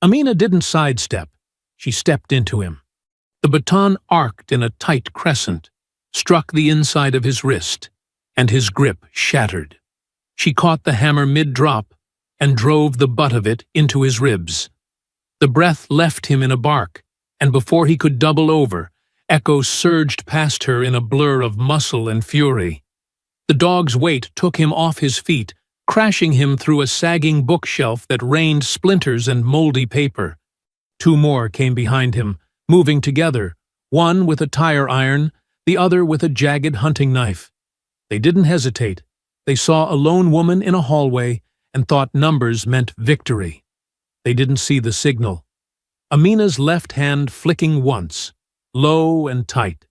Amina didn't sidestep. She stepped into him. The baton arced in a tight crescent, struck the inside of his wrist, and his grip shattered. She caught the hammer mid-drop and drove the butt of it into his ribs. The breath left him in a bark, and before he could double over, Echo surged past her in a blur of muscle and fury. The dog's weight took him off his feet, crashing him through a sagging bookshelf that rained splinters and moldy paper. Two more came behind him, moving together, one with a tire iron, the other with a jagged hunting knife. They didn't hesitate. They saw a lone woman in a hallway and thought numbers meant victory. They didn't see the signal. Amina's left hand flicking once, low and tight.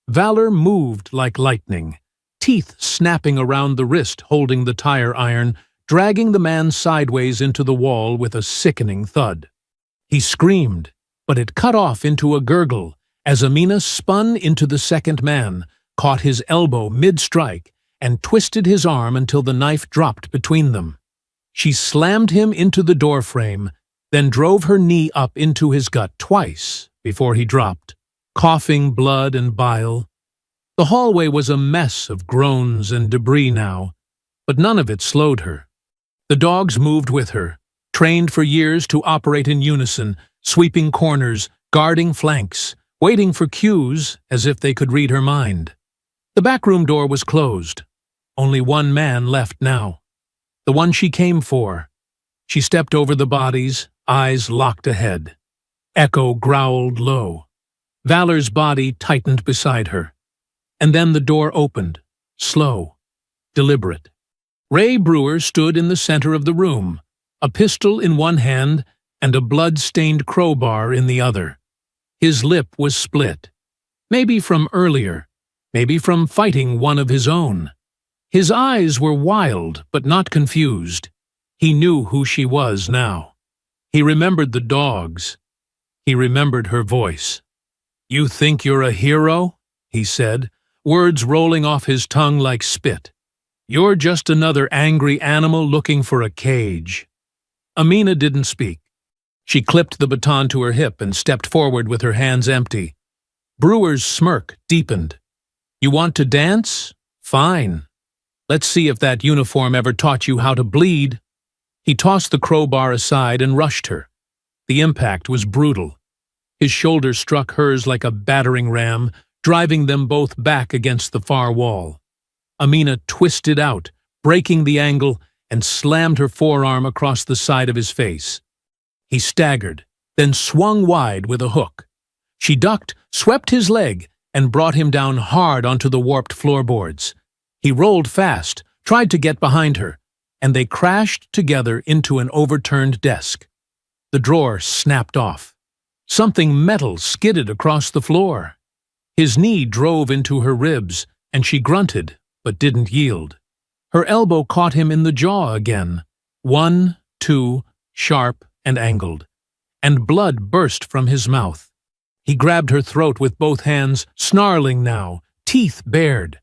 Valor moved like lightning, teeth snapping around the wrist holding the tire iron, dragging the man sideways into the wall with a sickening thud. He screamed, but it cut off into a gurgle as Amina spun into the second man, caught his elbow mid-strike, and twisted his arm until the knife dropped between them. She slammed him into the doorframe, then drove her knee up into his gut twice before he dropped, coughing blood and bile. The hallway was a mess of groans and debris now, but none of it slowed her. The dogs moved with her, trained for years to operate in unison, sweeping corners, guarding flanks, waiting for cues as if they could read her mind. The backroom door was closed. Only one man left now. The one she came for. She stepped over the bodies, eyes locked ahead. Echo growled low. Valor's body tightened beside her. And then the door opened, slow, deliberate. Ray Brewer stood in the center of the room, a pistol in one hand and a blood-stained crowbar in the other. His lip was split. Maybe from earlier, maybe from fighting one of his own. His eyes were wild but not confused. He knew who she was now. He remembered the dogs. He remembered her voice. "You think you're a hero?" he said, words rolling off his tongue like spit. "You're just another angry animal looking for a cage." Amina didn't speak. She clipped the baton to her hip and stepped forward with her hands empty. Brewer's smirk deepened. "You want to dance? Fine. Let's see if that uniform ever taught you how to bleed." He tossed the crowbar aside and rushed her. The impact was brutal. His shoulder struck hers like a battering ram, driving them both back against the far wall. Amina twisted out, breaking the angle, and slammed her forearm across the side of his face. He staggered, then swung wide with a hook. She ducked, swept his leg, and brought him down hard onto the warped floorboards. He rolled fast, tried to get behind her, and they crashed together into an overturned desk. The drawer snapped off. Something metal skidded across the floor. His knee drove into her ribs, and she grunted, but didn't yield. Her elbow caught him in the jaw again. 1, 2, sharp and angled. And blood burst from his mouth. He grabbed her throat with both hands, snarling now, teeth bared.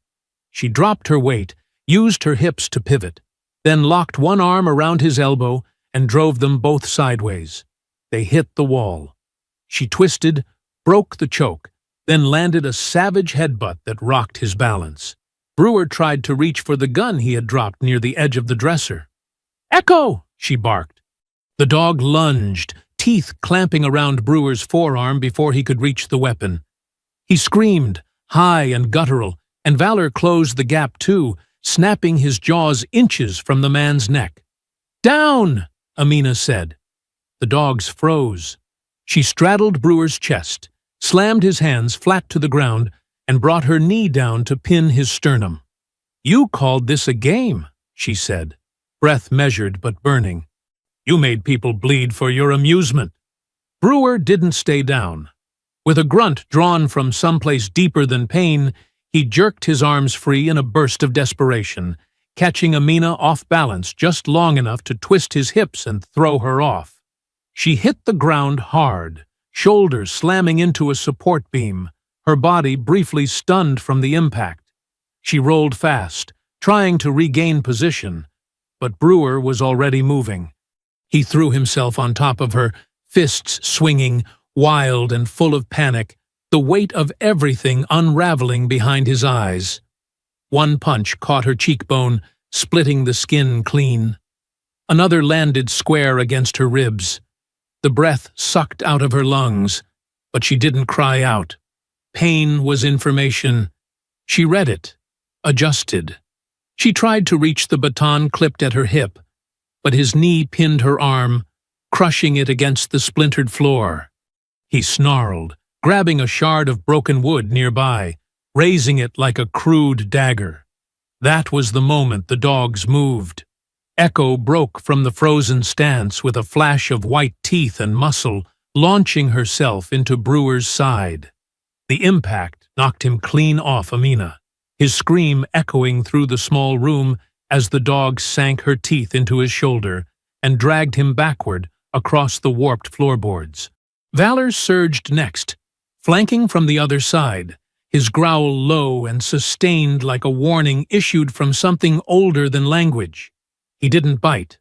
She dropped her weight, used her hips to pivot, then locked one arm around his elbow and drove them both sideways. They hit the wall. She twisted, broke the choke, then landed a savage headbutt that rocked his balance. Brewer tried to reach for the gun he had dropped near the edge of the dresser. "Echo!" she barked. The dog lunged, teeth clamping around Brewer's forearm before he could reach the weapon. He screamed, high and guttural, and Valor closed the gap too, snapping his jaws inches from the man's neck. "Down!" Amina said. The dogs froze. She straddled Brewer's chest, slammed his hands flat to the ground, and brought her knee down to pin his sternum. "You called this a game," she said, breath measured but burning. "You made people bleed for your amusement." Brewer didn't stay down. With a grunt drawn from someplace deeper than pain, he jerked his arms free in a burst of desperation, catching Amina off balance just long enough to twist his hips and throw her off. She hit the ground hard, shoulders slamming into a support beam, her body briefly stunned from the impact. She rolled fast, trying to regain position, but Brewer was already moving. He threw himself on top of her, fists swinging, wild and full of panic, the weight of everything unraveling behind his eyes. One punch caught her cheekbone, splitting the skin clean. Another landed square against her ribs. The breath sucked out of her lungs, but she didn't cry out. Pain was information. She read it, adjusted. She tried to reach the baton clipped at her hip, but his knee pinned her arm, crushing it against the splintered floor. He snarled, grabbing a shard of broken wood nearby, raising it like a crude dagger. That was the moment the dogs moved. Echo broke from the frozen stance with a flash of white teeth and muscle, launching herself into Brewer's side. The impact knocked him clean off Amina, his scream echoing through the small room as the dog sank her teeth into his shoulder and dragged him backward across the warped floorboards. Valor surged next, flanking from the other side, his growl low and sustained like a warning issued from something older than language. He didn't bite,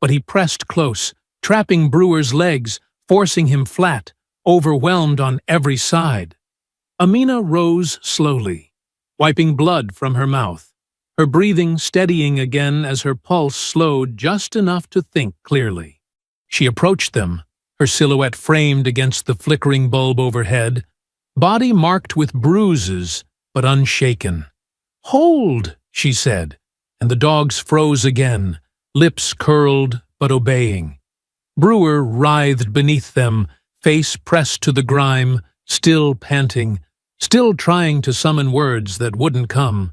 but he pressed close, trapping Brewer's legs, forcing him flat, overwhelmed on every side. Amina rose slowly, wiping blood from her mouth, her breathing steadying again as her pulse slowed just enough to think clearly. She approached them, her silhouette framed against the flickering bulb overhead, body marked with bruises but unshaken. "Hold," she said, and the dogs froze again, lips curled but obeying. Brewer writhed beneath them, face pressed to the grime, still panting, still trying to summon words that wouldn't come.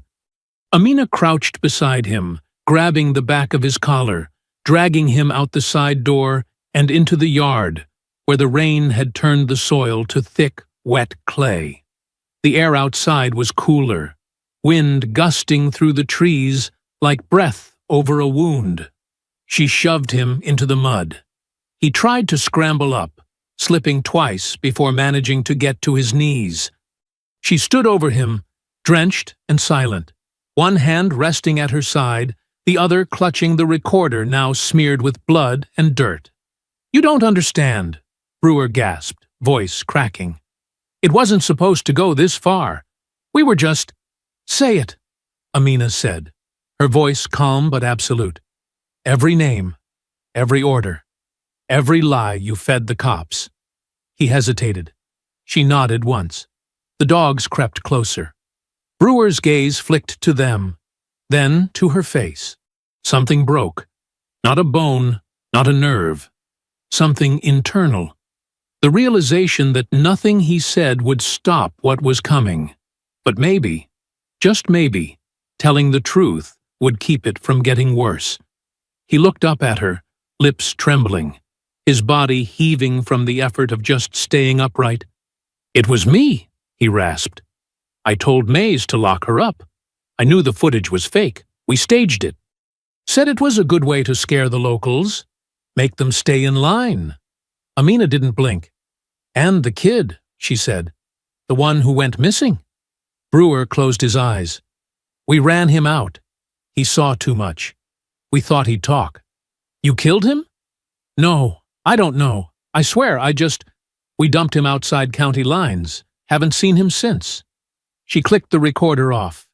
Amina crouched beside him, grabbing the back of his collar, dragging him out the side door and into the yard, where the rain had turned the soil to thick, wet clay. The air outside was cooler, wind gusting through the trees like breath over a wound. She shoved him into the mud. He tried to scramble up, slipping twice before managing to get to his knees. She stood over him, drenched and silent, one hand resting at her side, the other clutching the recorder now smeared with blood and dirt. "You don't understand," Brewer gasped, voice cracking. "It wasn't supposed to go this far. We were just—" "Say it," Amina said, her voice calm but absolute. "Every name, every order, every lie you fed the cops." He hesitated. She nodded once. The dogs crept closer. Brewer's gaze flicked to them, then to her face. Something broke. Not a bone, not a nerve. Something internal. The realization that nothing he said would stop what was coming. But maybe, just maybe, telling the truth would keep it from getting worse. He looked up at her, lips trembling, his body heaving from the effort of just staying upright. "It was me," he rasped. "I told Mays to lock her up. I knew the footage was fake. We staged it. Said it was a good way to scare the locals, make them stay in line." Amina didn't blink. "And the kid," she said. "The one who went missing." Brewer closed his eyes. "We ran him out. He saw too much. We thought he'd talk." "You killed him?" "No, I don't know. I swear, we dumped him outside county lines. Haven't seen him since." She clicked the recorder off.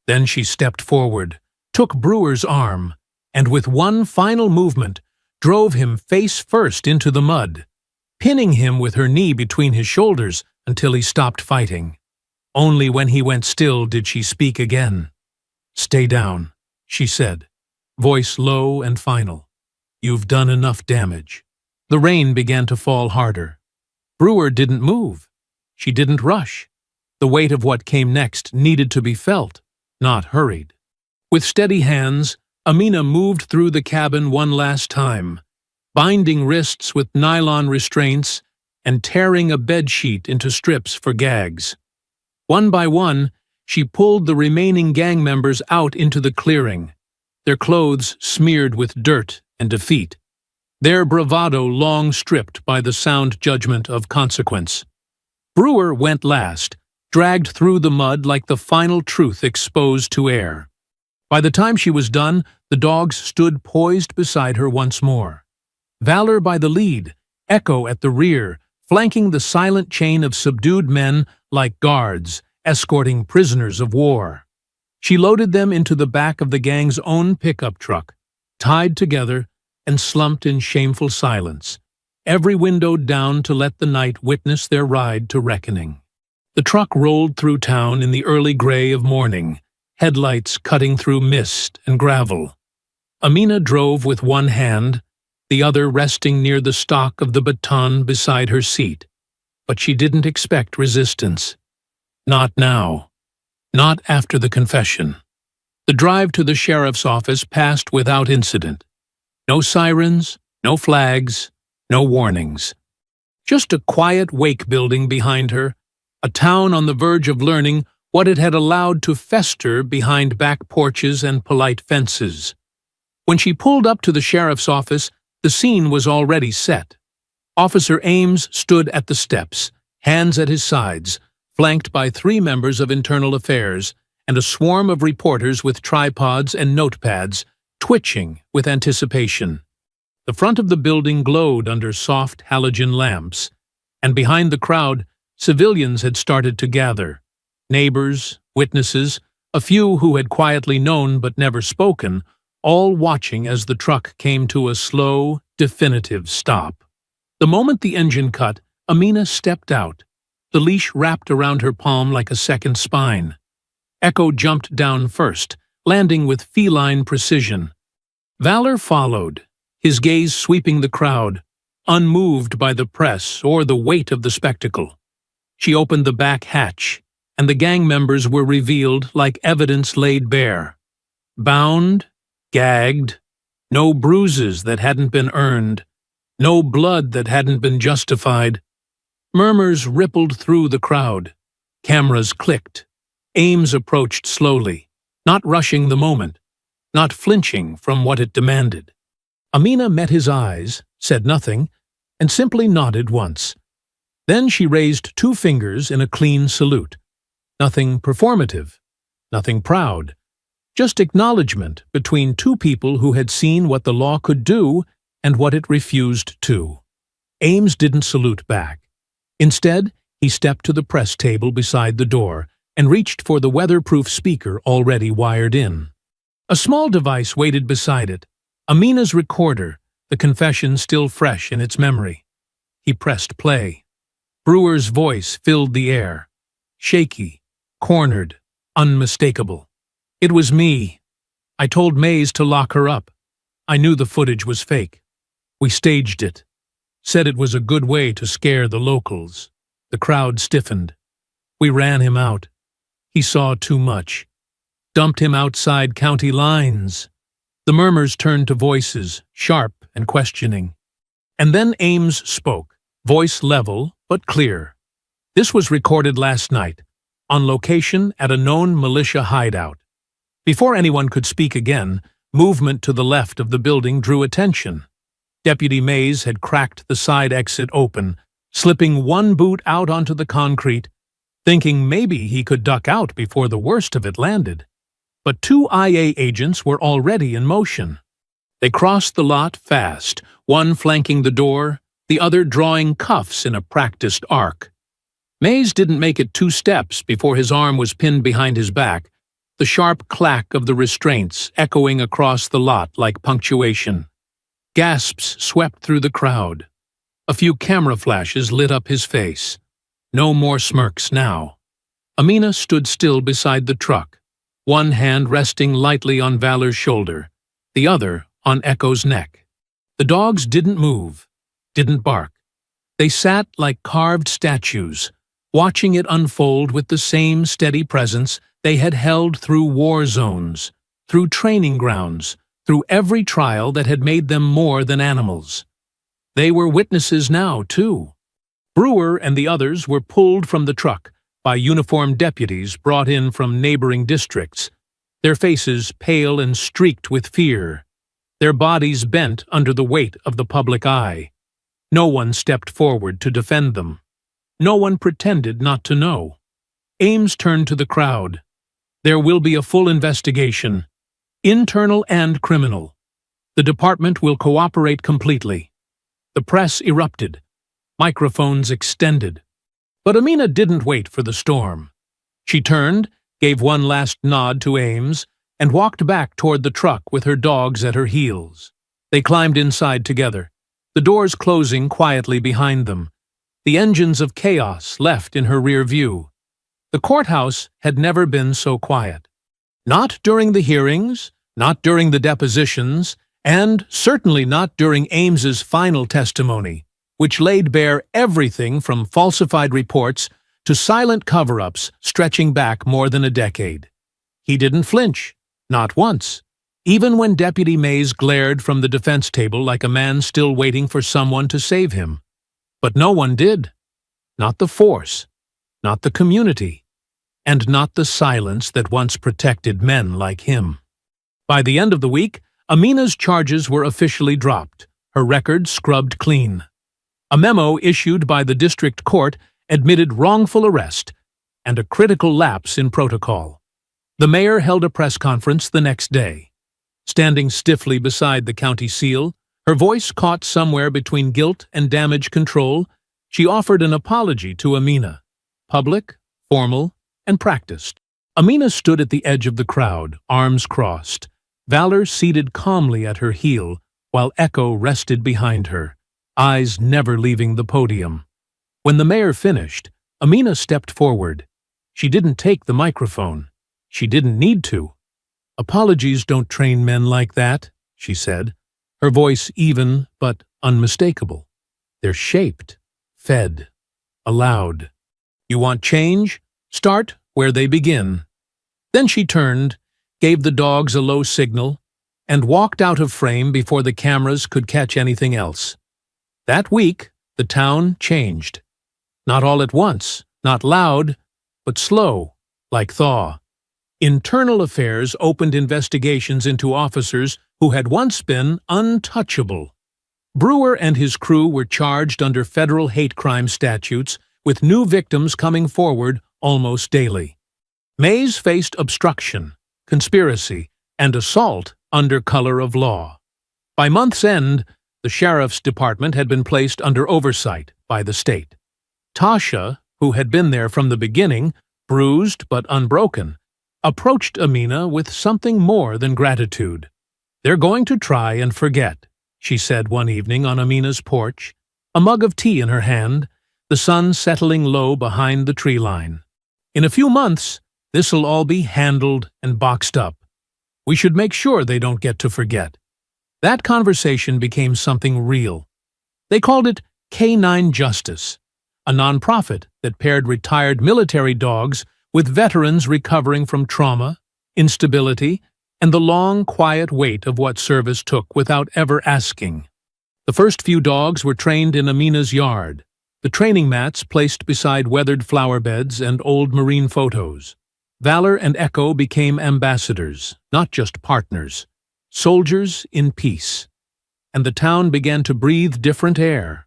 Then she stepped forward, took Brewer's arm, and with one final movement, drove him face first into the mud, pinning him with her knee between his shoulders until he stopped fighting. Only when he went still did she speak again. "Stay down," she said, voice low and final. "You've done enough damage." The rain began to fall harder. Brewer didn't move. She didn't rush. The weight of what came next needed to be felt, not hurried. With steady hands, Amina moved through the cabin one last time, binding wrists with nylon restraints and tearing a bedsheet into strips for gags. One by one, she pulled the remaining gang members out into the clearing, their clothes smeared with dirt and defeat, their bravado long stripped by the sound judgment of consequence. Brewer went last, dragged through the mud like the final truth exposed to air. By the time she was done, the dogs stood poised beside her once more. Valor by the lead, Echo at the rear, flanking the silent chain of subdued men like guards, escorting prisoners of war. She loaded them into the back of the gang's own pickup truck, tied together and slumped in shameful silence, every window down to let the night witness their ride to reckoning. The truck rolled through town in the early gray of morning, headlights cutting through mist and gravel. Amina drove with one hand, the other resting near the stock of the baton beside her seat. But she didn't expect resistance. Not now. Not after the confession. The drive to the sheriff's office passed without incident. No sirens, no flags, no warnings. Just a quiet wake building behind her, a town on the verge of learning what it had allowed to fester behind back porches and polite fences. When she pulled up to the sheriff's office, the scene was already set. Officer Ames stood at the steps, hands at his sides, flanked by 3 members of Internal Affairs and a swarm of reporters with tripods and notepads, twitching with anticipation. The front of the building glowed under soft halogen lamps, and behind the crowd, civilians had started to gather. Neighbors, witnesses, a few who had quietly known but never spoken, all watching as the truck came to a slow, definitive stop. The moment the engine cut, Amina stepped out, the leash wrapped around her palm like a second spine. Echo jumped down first, landing with feline precision. Valor followed, his gaze sweeping the crowd, unmoved by the press or the weight of the spectacle. She opened the back hatch, and the gang members were revealed like evidence laid bare. Bound, gagged, no bruises that hadn't been earned, no blood that hadn't been justified. Murmurs rippled through the crowd. Cameras clicked. Ames approached slowly, not rushing the moment, not flinching from what it demanded. Amina met his eyes, said nothing, and simply nodded once. Then she raised 2 fingers in a clean salute. Nothing performative, nothing proud, just acknowledgement between 2 people who had seen what the law could do and what it refused to. Ames didn't salute back. Instead, he stepped to the press table beside the door and reached for the weatherproof speaker already wired in. A small device waited beside it, Amina's recorder, the confession still fresh in its memory. He pressed play. Brewer's voice filled the air, shaky, cornered, unmistakable. "It was me. I told Mays to lock her up. I knew the footage was fake. We staged it. Said it was a good way to scare the locals." The crowd stiffened. "We ran him out. He saw too much. Dumped him outside county lines." The murmurs turned to voices, sharp and questioning. And then Ames spoke, voice level but clear. "This was recorded last night, on location at a known militia hideout." Before anyone could speak again, movement to the left of the building drew attention. Deputy Mays had cracked the side exit open, slipping one boot out onto the concrete, thinking maybe he could duck out before the worst of it landed. But 2 IA agents were already in motion. They crossed the lot fast, one flanking the door, the other drawing cuffs in a practiced arc. Mays didn't make it 2 steps before his arm was pinned behind his back, the sharp clack of the restraints echoing across the lot like punctuation. Gasps swept through the crowd. A few camera flashes lit up his face. No more smirks now. Amina stood still beside the truck, one hand resting lightly on Valor's shoulder, the other on Echo's neck. The dogs didn't move, didn't bark. They sat like carved statues, watching it unfold with the same steady presence they had held through war zones, through training grounds, through every trial that had made them more than animals. They were witnesses now, too. Brewer and the others were pulled from the truck by uniformed deputies brought in from neighboring districts, their faces pale and streaked with fear, their bodies bent under the weight of the public eye. No one stepped forward to defend them. No one pretended not to know. Ames turned to the crowd. "There will be a full investigation. internal and criminal. The department will cooperate completely. The press erupted. Microphones extended. But Amina didn't wait for the storm. She turned, gave one last nod to Ames, and walked back toward the truck with her dogs at her heels. They climbed inside together, the doors closing quietly behind them. The engines of chaos left in her rear view. The courthouse had never been so quiet. Not during the hearings, not during the depositions, and certainly not during Ames's final testimony, which laid bare everything from falsified reports to silent cover-ups stretching back more than a decade. He didn't flinch, not once, even when Deputy Mays glared from the defense table like a man still waiting for someone to save him. But no one did. Not the force, not the community, and not the silence that once protected men like him. By the end of the week, Amina's charges were officially dropped, her record scrubbed clean. A memo issued by the district court admitted wrongful arrest and a critical lapse in protocol. The mayor held a press conference the next day. Standing stiffly beside the county seal, her voice caught somewhere between guilt and damage control, she offered an apology to Amina, public, formal, and practiced. Amina stood at the edge of the crowd, arms crossed, Valor seated calmly at her heel, while Echo rested behind her, eyes never leaving the podium. When the mayor finished, Amina stepped forward. She didn't take the microphone. She didn't need to. "Apologies don't train men like that," she said, her voice even but unmistakable. "They're shaped, fed, allowed. You want change? Start where they begin." Then she turned, gave the dogs a low signal, and walked out of frame before the cameras could catch anything else. That week, the town changed. Not all at once, not loud, but slow, like thaw. Internal Affairs opened investigations into officers who had once been untouchable. Brewer and his crew were charged under federal hate crime statutes, with new victims coming forward almost daily. Mays faced obstruction, conspiracy, and assault under color of law. By month's end, the sheriff's department had been placed under oversight by the state. Tasha, who had been there from the beginning, bruised but unbroken, approached Amina with something more than gratitude. "They're going to try and forget," she said one evening on Amina's porch, a mug of tea in her hand, the sun settling low behind the tree line. "In a few months, this'll all be handled and boxed up. We should make sure they don't get to forget." That conversation became something real. They called it K9 Justice, a nonprofit that paired retired military dogs with veterans recovering from trauma, instability, and the long, quiet wait of what service took without ever asking. The first few dogs were trained in Amina's yard, the training mats placed beside weathered flower beds and old marine photos. Valor and Echo became ambassadors, not just partners, soldiers in peace. And the town began to breathe different air.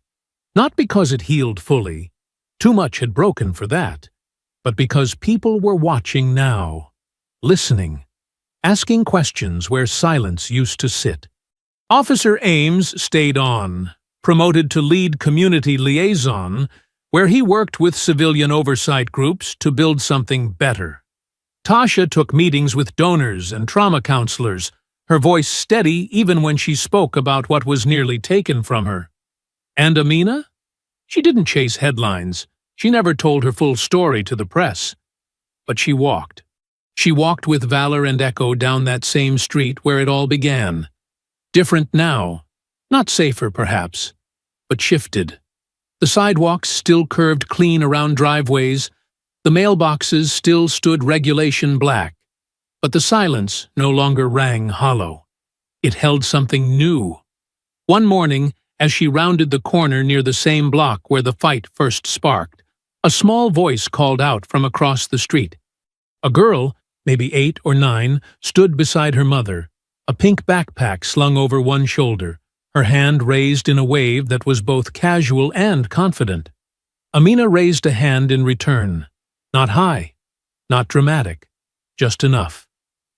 Not because it healed fully, too much had broken for that, but because people were watching now, listening, asking questions where silence used to sit. Officer Ames stayed on, promoted to lead community liaison, where he worked with civilian oversight groups to build something better. Tasha took meetings with donors and trauma counselors, her voice steady even when she spoke about what was nearly taken from her. And Amina? She didn't chase headlines. She never told her full story to the press. But she walked. She walked with Valor and Echo down that same street where it all began. Different now. Not safer, perhaps, but shifted. The sidewalks still curved clean around driveways. The mailboxes still stood regulation black. But the silence no longer rang hollow. It held something new. One morning, as she rounded the corner near the same block where the fight first sparked, a small voice called out from across the street. A girl, maybe 8 or 9, stood beside her mother, a pink backpack slung over one shoulder, her hand raised in a wave that was both casual and confident. Amina raised a hand in return. Not high, not dramatic, just enough.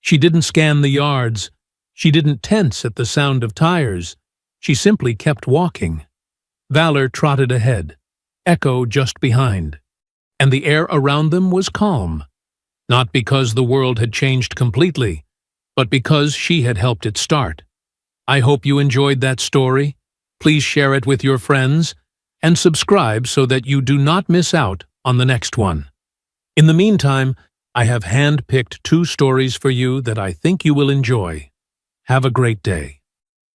She didn't scan the yards. She didn't tense at the sound of tires. She simply kept walking. Valor trotted ahead, Echo just behind, and the air around them was calm, not because the world had changed completely, but because she had helped it start. I hope you enjoyed that story. Please share it with your friends and subscribe so that you do not miss out on the next one. In the meantime, I have hand-picked 2 stories for you that I think you will enjoy. Have a great day.